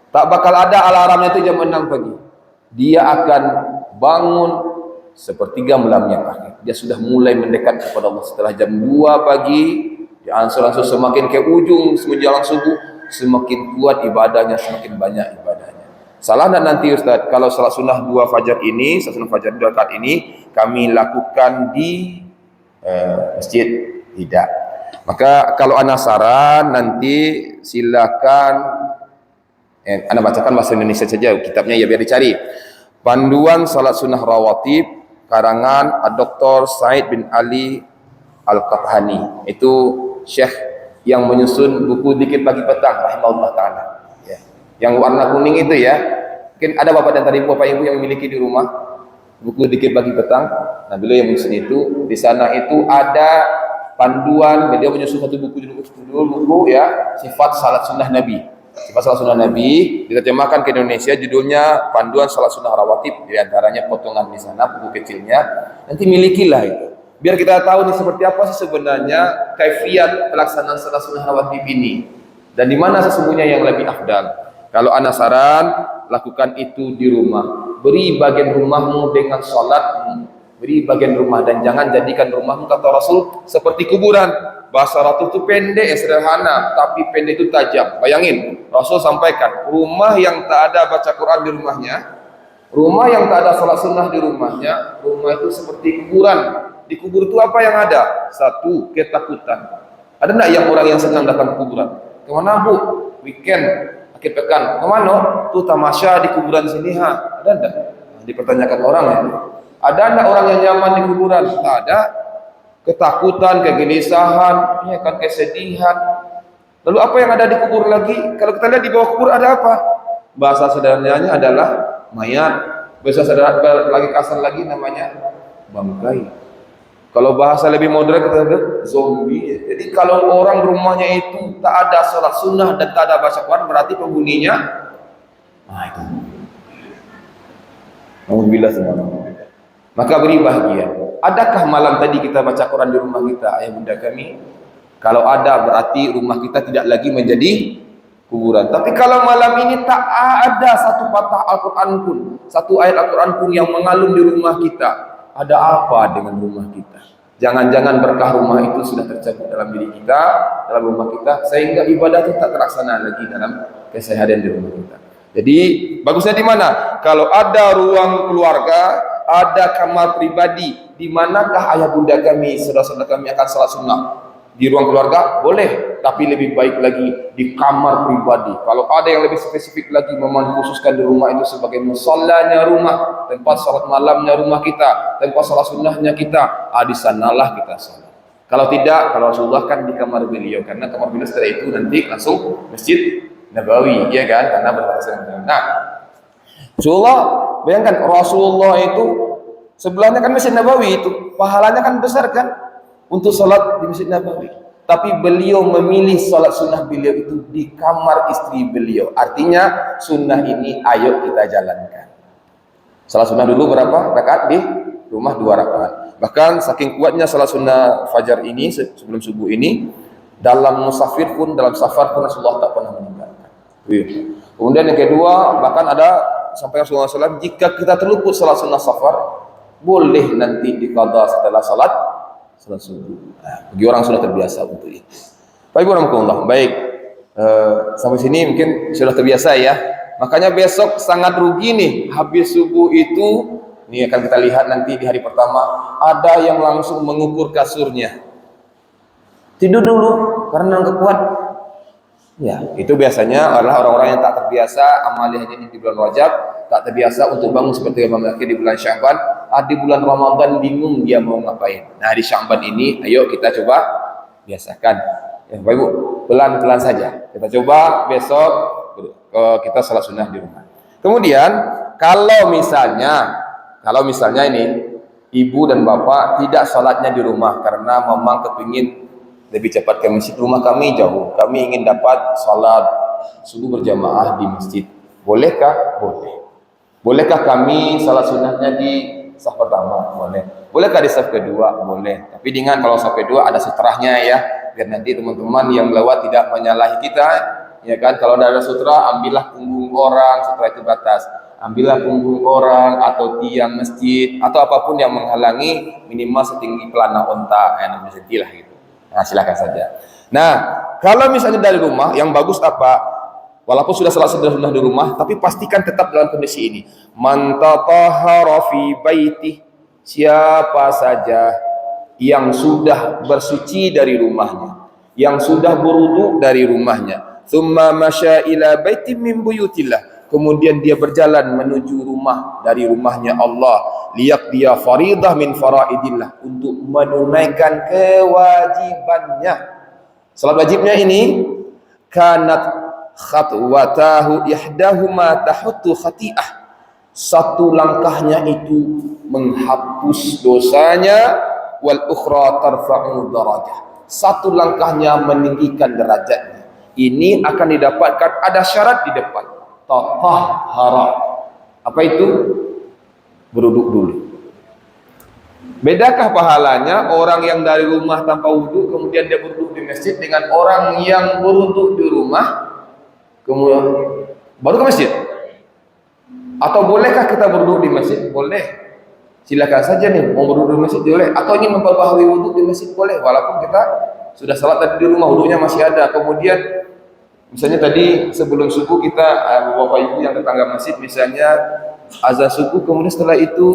Tak bakal ada alarmnya itu jam 6 pagi. Dia akan bangun sepertiga malam yang akhir. Dia sudah mulai mendekat kepada Allah setelah jam 2 pagi. Ansur-ansur semakin ke ujung menjelang subuh, semakin kuat ibadahnya, semakin banyak ibadahnya. Salah dan nanti Ustaz, kalau salat sunnah 2 fajar ini, salat sunnah fajar 2 rakaat ini kami lakukan di masjid, tidak. Maka kalau ana saran nanti silakan ana bacakan bahasa Indonesia saja kitabnya ya, biar dicari. Panduan salat sunnah rawatib karangan Dr. Said bin Ali Al-Qathani. Itu Syekh yang menyusun buku Dikir Pagi Petang rahimahullah taala. Ya. Yang warna kuning itu ya. Mungkin ada Bapak dan Bapak Ibu yang memiliki di rumah buku Dikir Pagi Petang. Nah, beliau yang menyusun itu, di sana itu ada panduan, beliau menyusun satu buku ya, sifat salat sunnah Nabi. Sifat salat sunnah Nabi diterjemahkan ke Indonesia, judulnya Panduan Salat Sunnah Rawatib, di antaranya potongan di sana buku kecilnya. Nanti milikilah itu. Biar kita tahu nih seperti apa sih sebenarnya kaifiat pelaksanaan salat sunnah rawatib ini dan di mana sesungguhnya yang lebih afdal. Kalau ana saran, lakukan itu di rumah. Beri bagian rumahmu dengan salatmu. Beri bagian rumah dan jangan jadikan rumahmu, kata Rasul, seperti kuburan. Bahasa Rasul itu pendek, sederhana, tapi pendek itu tajam. Bayangin, Rasul sampaikan, rumah yang tak ada baca Quran di rumahnya, rumah yang tak ada salat sunnah di rumahnya, rumah itu seperti kuburan. Di kubur itu apa yang ada? Satu, ketakutan. Ada enggak yang orang yang senang datang ke kuburan? Kemana Bu? Weekend, akhir pekan. Kemana? Tuh tamasya di kuburan sini ha. Ada enggak? Dipertanyakan orang ya. Ada enggak orang yang nyaman di kuburan? Tak ada. Ketakutan, kegelisahan, ya kan, kesedihan. Lalu apa yang ada di kubur lagi? Kalau kita lihat di bawah kubur ada apa? Bahasa sederhananya adalah mayat. Bahasa sederhana lagi kasar lagi namanya bangkai. Kalau bahasa lebih modern kita lihat zombie. Jadi kalau orang rumahnya itu tak ada salat sunnah dan tak ada baca Quran, berarti penghuninya itu. Alhamdulillah semua. Maka beri bahagia. Adakah malam tadi kita baca Quran di rumah kita, ayah bunda kami? Kalau ada, berarti rumah kita tidak lagi menjadi kuburan. Tapi kalau malam ini tak ada satu patah Al-Quran pun, satu ayat Al-Quran pun yang mengalun di rumah kita, ada apa dengan rumah kita? Jangan-jangan berkah rumah itu sudah tercakup dalam diri kita, dalam rumah kita, sehingga ibadah itu tak terlaksana lagi dalam keseharian di rumah kita. Jadi bagusnya di mana? Kalau ada ruang keluarga, ada kamar pribadi, di manakah ayah bunda kami, saudara-saudara kami akan salat sunnah? Di ruang keluarga boleh, tapi lebih baik lagi di kamar pribadi. Kalau ada yang lebih spesifik lagi, memang khususkan di rumah itu sebagai musallanya rumah, tempat salat malamnya rumah kita, tempat salat sunnahnya kita, di sanalah kita salat. Kalau tidak, kalau Rasulullah kan di kamar beliau, karena kamar beliau setelah itu nanti langsung Masjid Nabawi, ya kan? Karena berbatasan dengan. Nah, Rasulullah, bayangkan Rasulullah itu sebelahnya kan Masjid Nabawi itu, pahalanya kan besar kan? Untuk salat di Masjid Nabawi, tapi beliau memilih salat sunnah beliau itu di kamar istri beliau. Artinya sunnah ini ayo kita jalankan. Salat sunnah dulu berapa rakaat di rumah? 2 rakaat. Bahkan saking kuatnya salat sunnah fajar ini sebelum subuh ini, dalam musafir pun, dalam safar pun Rasulullah tak pernah meninggalkan. Kemudian yang kedua, bahkan ada sampai Rasulullah SAW, jika kita terluput salat sunnah safar, boleh nanti diqadha setelah salat subuh. Bagi orang sudah terbiasa untuk itu. Baik, warahmatullah. Baik, sampai sini mungkin sudah terbiasa ya. Makanya besok sangat rugi nih, habis subuh itu, ini akan kita lihat nanti di hari pertama, ada yang langsung mengukur kasurnya. Tidur dulu karena nggak kuat. Ya, itu biasanya adalah orang-orang yang tak terbiasa amaliyahnya di bulan Rajab, tak terbiasa untuk bangun seperti Imam Malik di bulan Sya'ban, di bulan Ramadan bingung dia mau ngapain. Nah, di Sya'ban ini ayo kita coba biasakan. Ya, Bapak Ibu, pelan-pelan saja. Kita coba besok kita salat sunnah di rumah. Kemudian kalau misalnya ini ibu dan bapak tidak salatnya di rumah karena memang kepingin lebih cepat ke masjid, rumah kami jauh, kami ingin dapat salat subuh berjamaah di masjid, bolehkah? Boleh. Bolehkah kami salat sunnahnya di saf pertama? Boleh. Bolehkah di saf kedua? Boleh. Tapi dengan kalau saf kedua ada sutrahnya ya, biar nanti teman-teman yang lewat tidak menyalahi kita, ya kan? Kalau ada sutra, ambillah punggung orang, sutra itu batas. Ambillah punggung orang atau tiang masjid atau apapun yang menghalangi, minimal setinggi pelana onta, 6 cm lah gitu. Nah, silakan saja. Nah, kalau misalnya dari rumah, yang bagus apa? Walaupun sudah salat sunnah di rumah, tapi pastikan tetap dalam kondisi ini. Man tatahhara fi baiti, siapa saja yang sudah bersuci dari rumahnya, yang sudah berwudu dari rumahnya, tsumma masya ila baitin min buyutillah, kemudian dia berjalan menuju rumah dari rumahnya Allah, liyaqdiya faridah min faraidillah, untuk menunaikan kewajibannya. Salat wajibnya ini kanat khatwatahu ihdahuma tahuttu khati'ah, satu langkahnya itu menghapus dosanya, wal ukhra tarfa'u darajah, satu langkahnya meninggikan derajatnya. Ini akan didapatkan, ada syarat di depan, tatahhara. Apa itu? Berwudu dulu. Bedakah pahalanya orang yang dari rumah tanpa wudu kemudian dia berwudu di masjid dengan orang yang berwudu di rumah kemudian baru ke masjid? Atau bolehkah kita berwudu di masjid? Boleh. Silakan saja nih, mau berwudu di masjid boleh. Atau ingin memperbaharui wudu di masjid boleh, walaupun kita sudah salat tadi di rumah, wudunya masih ada. Kemudian misalnya tadi sebelum subuh kita Bapak Ibu yang tetangga masjid misalnya azan subuh, kemudian setelah itu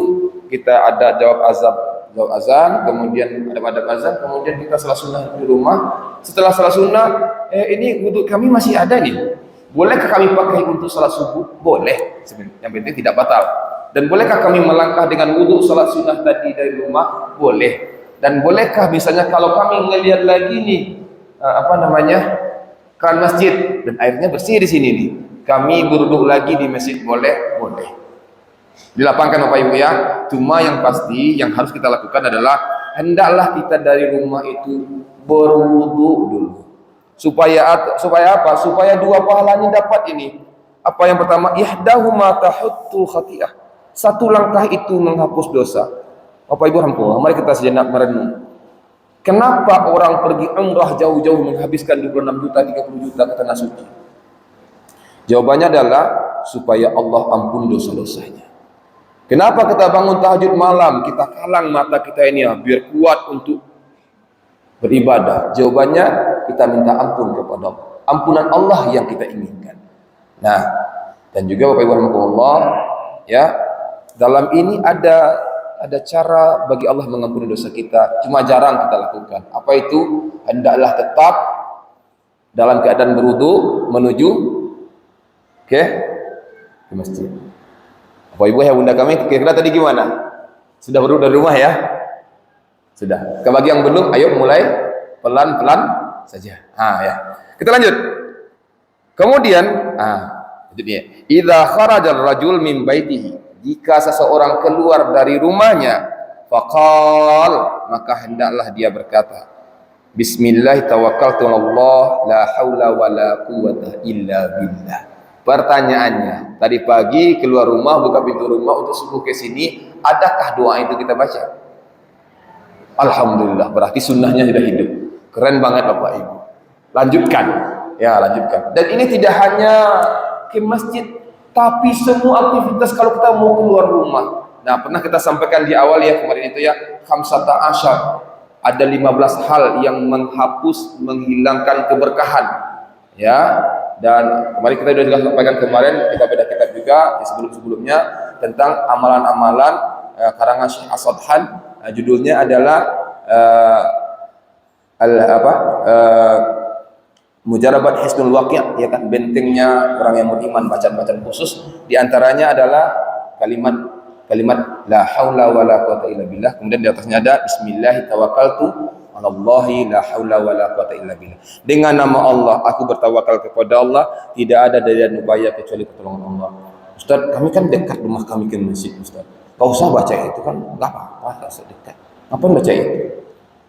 kita ada jawab azan, kemudian ada azan, kemudian kita salat sunnah di rumah. Setelah salat sunnah, ini wudu kami masih ada nih. Bolehkah kami pakai untuk salat subuh? Boleh. Yang penting tidak batal. Dan bolehkah kami melangkah dengan wudu salat sunnah tadi dari rumah? Boleh. Dan bolehkah misalnya kalau kami ngelihat lagi nih keran masjid dan airnya bersih di sini nih, kami berwudu lagi di masjid, boleh? Boleh. Dilapangkan Bapak Ibu ya. Cuma yang pasti yang harus kita lakukan adalah hendaklah kita dari rumah itu berwudu dulu. Supaya apa? Supaya dua pahalanya dapat ini. Apa yang pertama? Ihdahuma tahuttu khati'ah. Satu langkah itu menghapus dosa. Bapak Ibu alhamdulillah, mari kita sejenak merenung. Kenapa orang pergi umrah jauh-jauh menghabiskan 26 juta, 30 juta ke tanah suci? Jawabannya adalah supaya Allah ampun dosa-dosanya. Kenapa kita bangun tahajud malam? Kita kalang mata kita ini ya, biar kuat untuk beribadah. Jawabannya kita minta ampun kepada Allah. Ampunan Allah yang kita inginkan. Nah, dan juga Bapak Ibu rahimakumullah, ya, dalam ini ada cara bagi Allah mengampuni dosa kita, cuma jarang kita lakukan. Apa itu? Hendaklah tetap dalam keadaan berwudu menuju ke masjid. Bapak Ibu ya bunda kami, kira-kira tadi gimana? Sudah berwudu dari rumah ya? Sudah. Bagi yang belum, ayo mulai pelan-pelan saja. Ya. Kita lanjut. Kemudian, lanjutnya. Idza kharajal rajul min baitihi, jika seseorang keluar dari rumahnya, faqal, maka hendaklah dia berkata, Bismillah tawakkaltu 'ala Allah, la haula wala quwwata illa billah. Pertanyaannya, tadi pagi keluar rumah, buka pintu rumah untuk subuh ke sini, adakah doa itu kita baca? Alhamdulillah, berarti sunnahnya sudah hidup. Keren banget Bapak Ibu. Lanjutkan. Ya, lanjutkan. Dan ini tidak hanya ke masjid, tapi semua aktivitas kalau kita mau keluar rumah. Nah, pernah kita sampaikan di awal ya kemarin itu ya, khamsata asyar. Ada 15 hal yang menghapus, menghilangkan keberkahan. Ya, dan kemarin kita sudah sampaikan kemarin, kita beda kitab juga sebelum-sebelumnya tentang amalan-amalan karangan Syekh As-Sadhan. Judulnya adalah Mujarabat Hisnul Waqi', ya kan, bentengnya orang yang beriman, bacaan-bacaan khusus. Di antaranya adalah kalimat la haula wala quwata illa billah. Kemudian di atasnya ada bismillah tawakkaltu 'ala Allahi la haula wala quwata illa billah. Dengan nama Allah aku bertawakal kepada Allah, tidak ada daya dan upaya kecuali pertolongan Allah. Ustaz, kami kan dekat rumah kami ke masjid, Ustaz. Kau usah baca itu kan, enggak apa-apa, sedekat. Apa baca itu?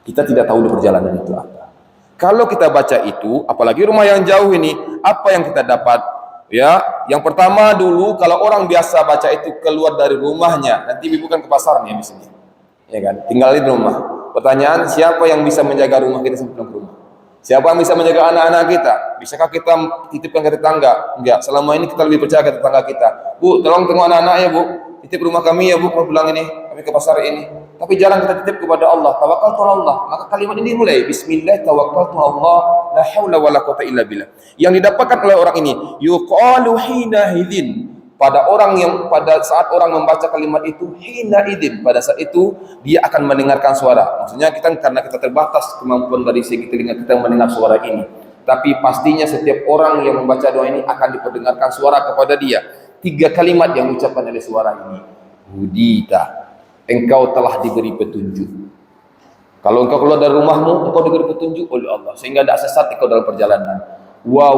Kita tidak tahu di perjalanan itu apa. Kalau kita baca itu, apalagi rumah yang jauh ini, apa yang kita dapat? Ya, yang pertama dulu, kalau orang biasa baca itu keluar dari rumahnya, nanti bukan ke pasar nih misalnya, ya kan? Tinggal di rumah. Pertanyaan, siapa yang bisa menjaga rumah kita sampai ke rumah? Siapa yang bisa menjaga anak-anak kita? Bisakah kita titipkan ke tetangga? Enggak. Selama ini kita lebih percaya ke tetangga kita. Bu, tolong tengok anak-anak ya bu. Titip rumah kami ya bu, mau pulang ini, kami ke pasar ini. Tapi jarang kita titip kepada Allah. Tawakkaltu 'ala Allah. Maka kalimat ini mulai Bismillah tawakkaltu 'ala Allah, la haula wala quwata illa billah. Yang didapatkan oleh orang ini, yuqalu hina hidzin. Pada saat orang membaca kalimat itu, hina idzin, pada saat itu dia akan mendengarkan suara. Maksudnya karena kita terbatas kemampuan dari segi telinga kita mendengar suara ini. Tapi pastinya setiap orang yang membaca doa ini akan diperdengarkan suara kepada dia. 3 kalimat yang diucapkan oleh suara ini. Hudita, engkau telah diberi petunjuk. Kalau engkau keluar dari rumahmu, engkau diberi petunjuk oleh Allah sehingga tidak sesat engkau dalam perjalanan. Wa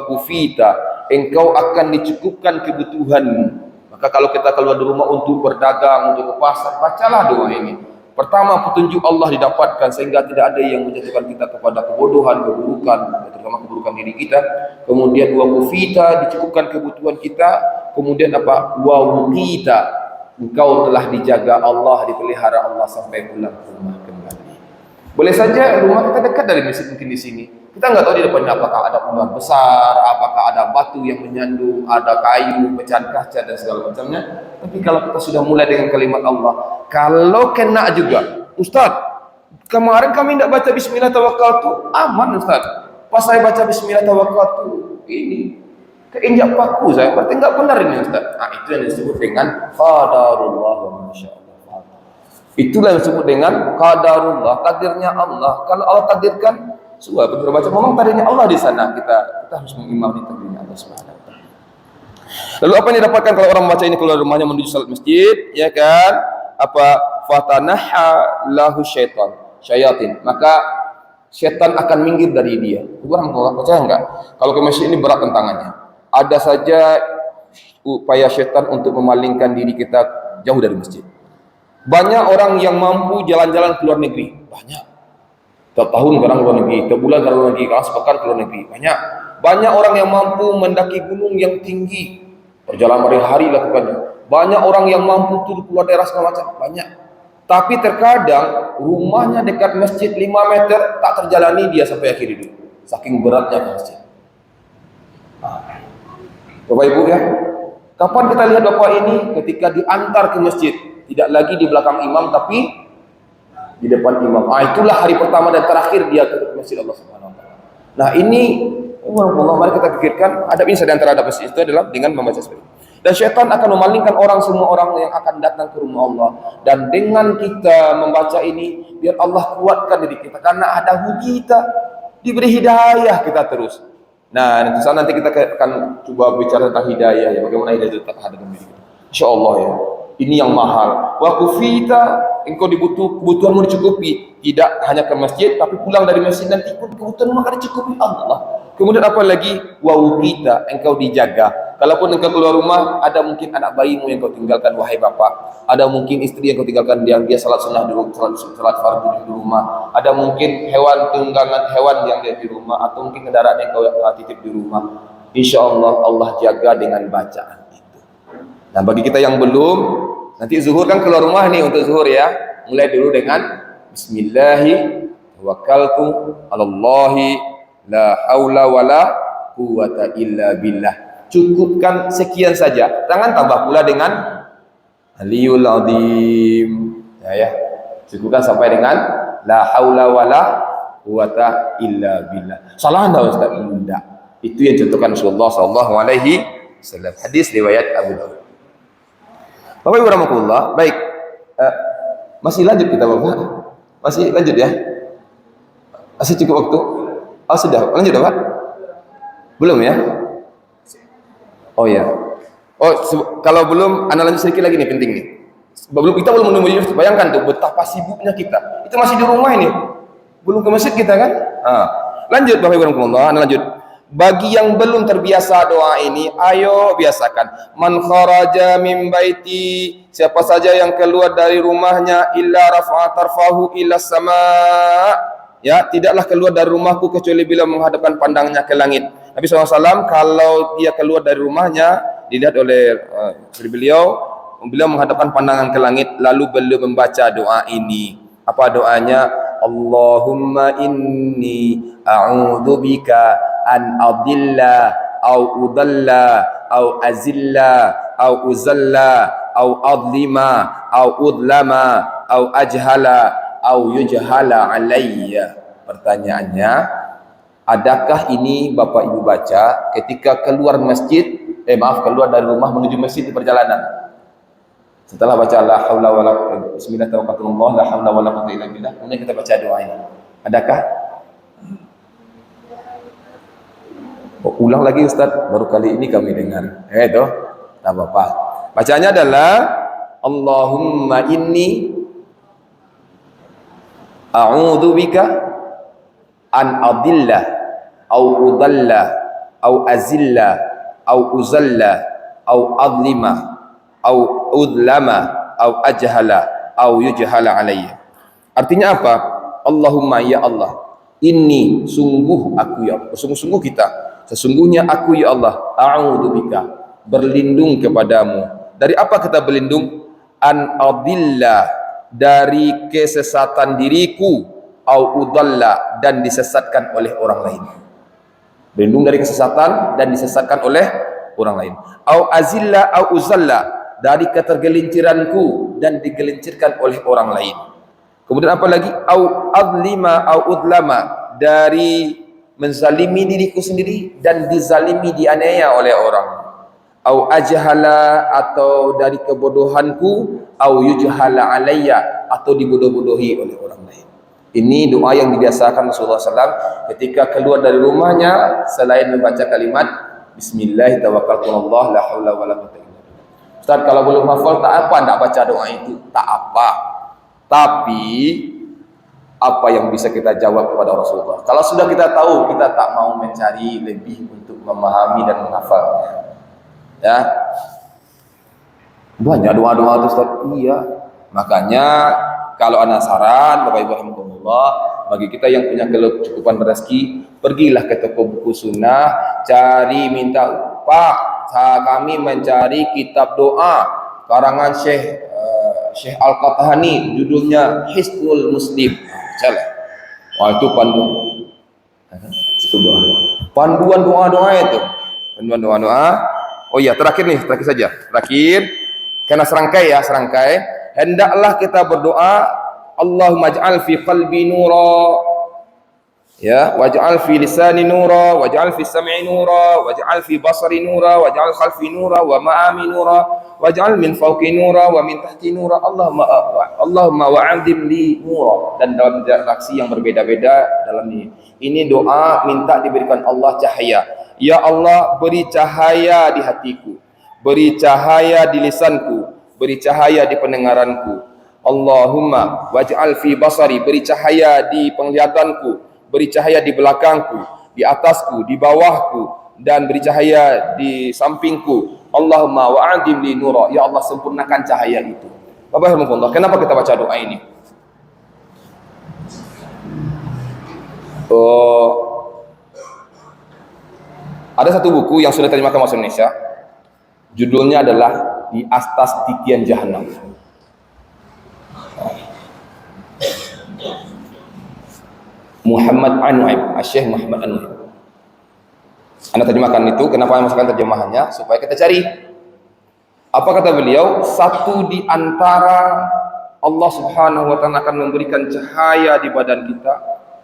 kufita, engkau akan dicukupkan kebutuhanmu. Maka kalau kita keluar dari rumah untuk berdagang, untuk ke pasar, bacalah doa ini. Pertama, petunjuk Allah didapatkan sehingga tidak ada yang menjatuhkan kita kepada kebodohan, keburukan, terutama keburukan diri kita. Kemudian wa kufita, dicukupkan kebutuhan kita. Kemudian apa? Wa wuqita, engkau telah dijaga Allah, dipelihara Allah sampai pulang ke rumah kembali. Boleh saja rumah kita dekat dari masjid mungkin di sini. Kita nggak tahu di depannya apakah ada ular besar, apakah ada batu yang menyandung, ada kayu, pecahan kaca dan segala macamnya. Tapi kalau kita sudah mulai dengan kalimat Allah, kalau kena juga, Ustaz, kemarin kami tidak baca Bismillah tawakkaltu, aman Ustaz. Pas saya baca Bismillah tawakkaltu, ini keinjak paku saya, berarti nggak benar ini Ustaz. Nah, itu yang disebut dengan qadarullah wa masyaallah. Itulah yang disebut dengan qadarullah, takdirnya Allah. Kalau Allah takdirkan, sudah berbaca memang tadinya Allah di sana, kita harus mengimani takdirnya Allah Subhanahu wa taala. Lalu apa yang didapatkan kalau orang membaca ini keluar rumahnya menuju salat masjid, ya kan? Apa? Fatanaha lahu syayatin. Maka syaitan akan minggir dari dia. Orang percaya enggak? Kalau ke masjid ini berat tantangannya. Ada saja upaya syaitan untuk memalingkan diri kita jauh dari masjid. Banyak orang yang mampu jalan-jalan ke luar negeri, banyak. Tiap tahun ke luar negeri, tiap bulan ke luar negeri, kalau sepekan ke luar negeri, banyak orang yang mampu mendaki gunung yang tinggi, perjalanan berhari lakukannya. Banyak orang yang mampu turun keluar daerah segala macam, banyak. Tapi terkadang rumahnya dekat masjid 5 meter tak terjalani dia sampai akhir hidup, saking beratnya ke masjid. Bapak Ibu ya, Kapan kita lihat bapak ini? Ketika diantar ke masjid, tidak lagi di belakang imam tapi di depan imam. Itulah hari pertama dan terakhir dia ke masjid Allah Subhanahu wa taala. Nah, ini Allah, mari kita pikirkan adab ini di antara adab masjid itu adalah dengan membaca seperti itu. Dan syaitan akan memalingkan semua orang yang akan datang ke rumah Allah. Dan dengan kita membaca ini, biar Allah kuatkan diri kita. Karena ada kita, diberi hidayah kita terus. Nah, nanti kita akan coba bicara tentang hidayah ya. Bagaimana hidayah itu tak ada dalam diri kita. InsyaAllah ya. Ini yang mahal. Wa kufita, engkau kebutuhanmu dicukupi. Tidak hanya ke masjid, tapi pulang dari masjid nanti pun kebutuhanmu akan dicukupi Allah. Kemudian apa lagi? Wa ukita, engkau dijaga. Kalaupun engkau keluar rumah, ada mungkin anak bayimu yang kau tinggalkan, wahai bapak. Ada mungkin istri yang kau tinggalkan, dia salat sunnah di rumah, salat fardu di rumah. Ada mungkin tunggangan hewan yang dia di rumah, atau mungkin kendaraan yang kau titip di rumah. Insya Allah, Allah jaga dengan bacaan itu. Nah, bagi kita yang belum, nanti zuhur kan keluar rumah nih untuk zuhur ya. Mulai dulu dengan Bismillahi tawakkaltu 'alallahi la haula wala quwata illa billah. Cukupkan sekian saja. Jangan tambah pula dengan Aliyul Azim. Ya. Cukupkan sampai dengan la haula wala quwata illa billah. Salah enggak Ustaz? Enggak. Itu yang contohkan Rasulullah sallallahu alaihi wasallam. Hadis riwayat Abu Dawud. Bapak Ibu rahmatullah. Baik. Masih lanjut kita Bapak? Masih lanjut ya? Masih cukup waktu? Oh sudah. Lanjut Bapak? Belum ya? Oh ya. Oh, kalau belum, Anda lanjut sedikit lagi nih, penting nih. Kita belum menemui, bayangkan tuh betapa sibuknya kita. Itu masih di rumah ini, belum ke masjid kita kan? Lanjut, Bapak Ibu rahmatullah, Anda lanjut. Bagi yang belum terbiasa doa ini, ayo biasakan. Man kharaja min baiti, siapa saja yang keluar dari rumahnya, illa rafa'a tarfahu ila sama. Ya, tidaklah keluar dari rumahku kecuali bila menghadapkan pandangnya ke langit. Nabi SAW kalau dia keluar dari rumahnya, dilihat oleh beliau menghadapkan pandangan ke langit, lalu beliau membaca doa ini. Apa doanya? Allahumma inni a'udzubika an adilla au udalla au azilla au uzalla au adlima au udlama au ajhala au yujhala alayya. Pertanyaannya, adakah ini Bapak Ibu baca ketika keluar dari rumah menuju masjid di perjalanan? Setelah baca la haula wala bismillah tawakkalullah la haula wala quwwata illa billah, kemudian kita baca doa ini. Adakah? Ulang lagi Ustaz, baru kali ini kami dengar. Itu, tak apa-apa. Bacanya adalah Allahumma inni a'udzubika an adilla au udalla au azilla au uzalla au adlima au udlama au ajhala au yujhala alayya. Artinya apa? Allahumma ya Allah, inni sungguh aku ya Allah, sungguh kita, sesungguhnya aku ya Allah, a'udzubika, berlindung kepadamu. Dari apa kita berlindung? An adilla, dari kesesatan diriku, au udalla, dan disesatkan oleh orang lain. Berlindung dari kesesatan dan disesatkan oleh orang lain. Au azilla au uzalla, dari ketergelinciranku dan digelincirkan oleh orang lain. Kemudian apa lagi? Au adlima au udlama, dari menzalimi diriku sendiri dan dizalimi, dianiaya oleh orang. Au ajhala, atau dari kebodohanku, au yujhala alayya, atau dibodoh-bodohi oleh orang lain. Ini doa yang dibiasakan Rasulullah SAW ketika keluar dari rumahnya, selain membaca kalimat Bismillah tawakkaltu 'alallah la haula wala quwwata illa billah. Ustaz, kalau belum hafal tak apa, enggak baca doa itu, tak apa. Tapi apa yang bisa kita jawab kepada Rasulullah? Kalau sudah kita tahu, kita tak mau mencari lebih untuk memahami dan menghafalnya. Ya, banyak doa-doa itu Ustaz. Iya, makanya kalau anak saran Bapak Ibu rahimahumullah, bagi kita yang punya kecukupan rezeki, pergilah ke toko buku sunnah, cari, minta, Pak, kami mencari kitab doa karangan Syekh Al-Qahtani, judulnya Hisnul Muslim. Salah. Wah, itu panduan doa-doa itu. Panduan doa-doa Oh iya, terakhir nih, terakhir saja. Terakhir, karena serangkai. Hendaklah kita berdoa, Allahumma ij'al fi qalbi nura, ya, waj'al fi lisani nura, waj'al fi sam'i nura, waj'al fi basari nura, waj'al khalfi nura, wa ma'ami nura, waj'al min fawqi nura, wa min tahti nura, Allahumma wa'adim li nura. Dan dalam reaksi yang berbeda-beda dalam ini doa minta diberikan Allah cahaya. Ya Allah, beri cahaya di hatiku, beri cahaya di lisanku, beri cahaya di pendengaranku. Allahumma waj'al fi basari, beri cahaya di penglihatanku, beri cahaya di belakangku, di atasku, di bawahku, dan beri cahaya di sampingku. Allahumma wa'adim li nura, ya Allah sempurnakan cahaya itu. Bapak Alhamdulillah, kenapa kita baca doa ini? Ada satu buku yang sudah terjemahkan bahasa Indonesia, judulnya adalah Di Atas Titian Jahanam. Muhammad Anwaib, Syekh Muhammad Anwaib. Anda terjemahkan itu, kenapa Anda masukkan terjemahannya? Supaya kita cari. Apa kata beliau? Satu di antara Allah Subhanahu wa Ta'ala akan memberikan cahaya di badan kita,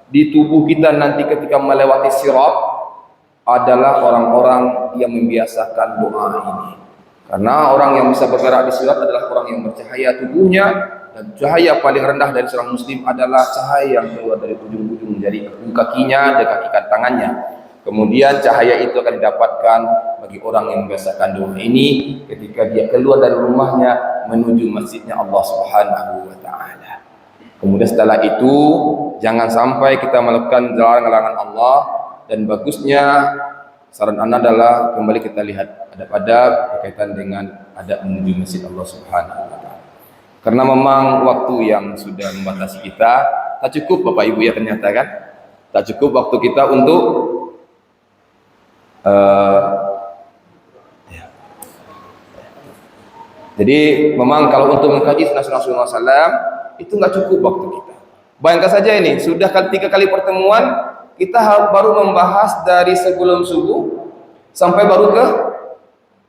di tubuh kita nanti ketika melewati sirat, adalah orang-orang yang membiasakan doa ini. Karena orang yang bisa bergerak di sirat adalah orang yang bercahaya tubuhnya, dan cahaya paling rendah dari seorang muslim adalah cahaya yang keluar dari ujung-ujung jari kakinya dan kaki tangannya. Kemudian cahaya itu akan didapatkan bagi orang yang membiasakan doa ini ketika dia keluar dari rumahnya menuju masjidnya Allah Subhanahu wa Ta'ala. Kemudian setelah itu jangan sampai kita melakukan larangan-larangan Allah. Dan bagusnya saran Anda adalah kembali kita lihat adab-adab berkaitan dengan adab menuju masjid Allah Subhanahu wa Ta'ala. Karena memang waktu yang sudah membatasi kita, tak cukup Bapak Ibu ya, ternyata kan, tak cukup waktu kita untuk jadi memang kalau untuk mengkaji sunnah Rasulullah SAW itu nggak cukup waktu kita. Bayangkan saja ini sudah 3 kali pertemuan, kita baru membahas dari sebelum subuh sampai baru ke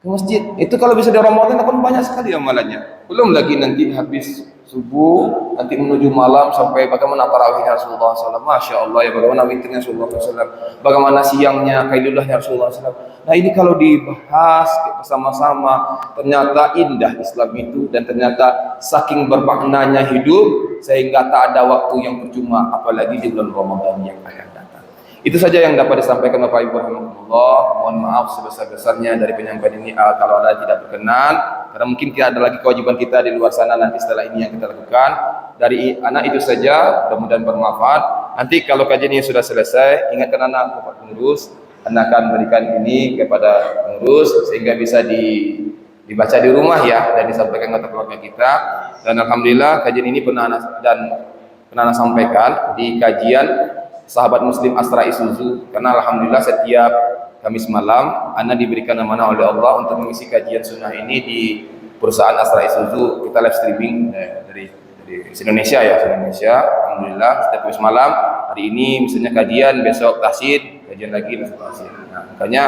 masjid. Itu kalau bisa di Ramadan akan banyak sekali amalannya. Belum lagi nanti habis subuh, nanti menuju malam sampai bagaimana tarawihnya Rasulullah SAW. Masya Allah ya, bagaimana witirnya Rasulullah SAW, bagaimana siangnya kailulahnya Rasulullah SAW. Nah ini kalau dibahas bersama-sama, ternyata indah Islam itu, dan ternyata saking bermaknanya hidup sehingga tak ada waktu yang percuma, apalagi di bulan Ramadan yang akan datang. Itu saja yang dapat disampaikan Bapak Ibu rahimahullah. Mohon maaf sebesar-besarnya dari penyampaian ini kalau ada tidak berkenan, karena mungkin tidak ada lagi kewajiban kita di luar sana nanti setelah ini yang kita lakukan. Dari anak itu saja, mudah-mudahan bermanfaat. Nanti kalau kajian ini sudah selesai, ingatkan anak Bapak pengurus, anak akan berikan ini kepada pengurus sehingga bisa dibaca di rumah ya, dan disampaikan kepada keluarga kita. Dan alhamdulillah kajian ini pernah anak sampaikan di kajian Sahabat Muslim Astra Isuzu, karena alhamdulillah setiap Kamis malam Anda diberikan amanah oleh Allah untuk mengisi kajian sunnah ini di perusahaan Astra Isuzu. Kita live streaming dari Indonesia ya, Indonesia. Alhamdulillah setiap Kamis malam, hari ini misalnya kajian, besok tahsid, kajian lagi besok tahsid. Nah, makanya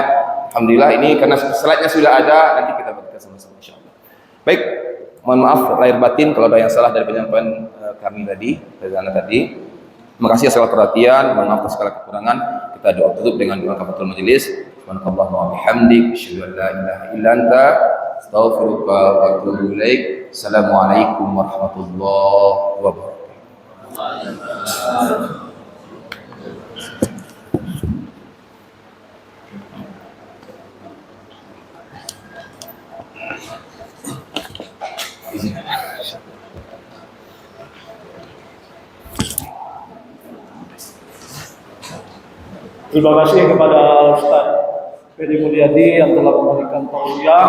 alhamdulillah ini karena slide-nya sudah ada, nanti kita berikan sama-sama insyaallah. Baik, mohon maaf lahir batin kalau ada yang salah dari penyampaian kami tadi, dari Anda tadi. Terima kasih atas perhatian, mohon maaf atas segala kekurangan. Kita doa tutup dengan doa kafaratul majelis. Subhanakallahumma wa bihamdik, asyhadu an la ilaha illa anta, astaghfiruka wa atubu ilaik. Assalamualaikum warahmatullahi wabarakatuh. Terima kasih kepada Ustaz Ferry Mulyadi yang telah memberikan tausiah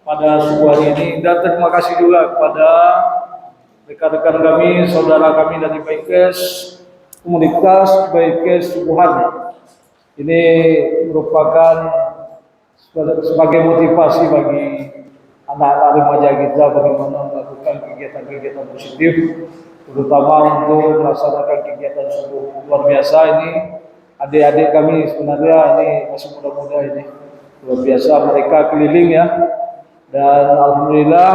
pada subuh hari ini, dan terima kasih juga kepada rekan-rekan kami, saudara kami dari Baikes, komunitas Baikes Subuhan. Ini merupakan sebagai motivasi bagi anak-anak remaja kita bagaimana melakukan kegiatan-kegiatan positif, terutama untuk melaksanakan kegiatan subuh luar biasa ini. Adik-adik kami sebenarnya ini masih muda-muda ini, Luar biasa mereka keliling ya. Dan alhamdulillah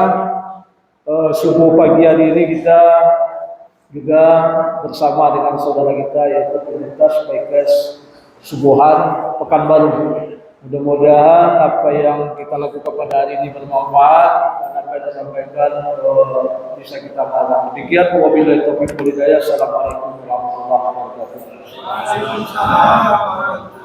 subuh pagi hari ini kita juga bersama dengan saudara kita yaitu komunitas Baikes Subuhan Pekanbaru. Mudah-mudahan apa yang kita lakukan pada hari ini bermanfaat dan apa yang disampaikan bisa kita amalkan. Demikian wabillahi taufiq wal hidayah. Assalamualaikum warahmatullahi wabarakatuh.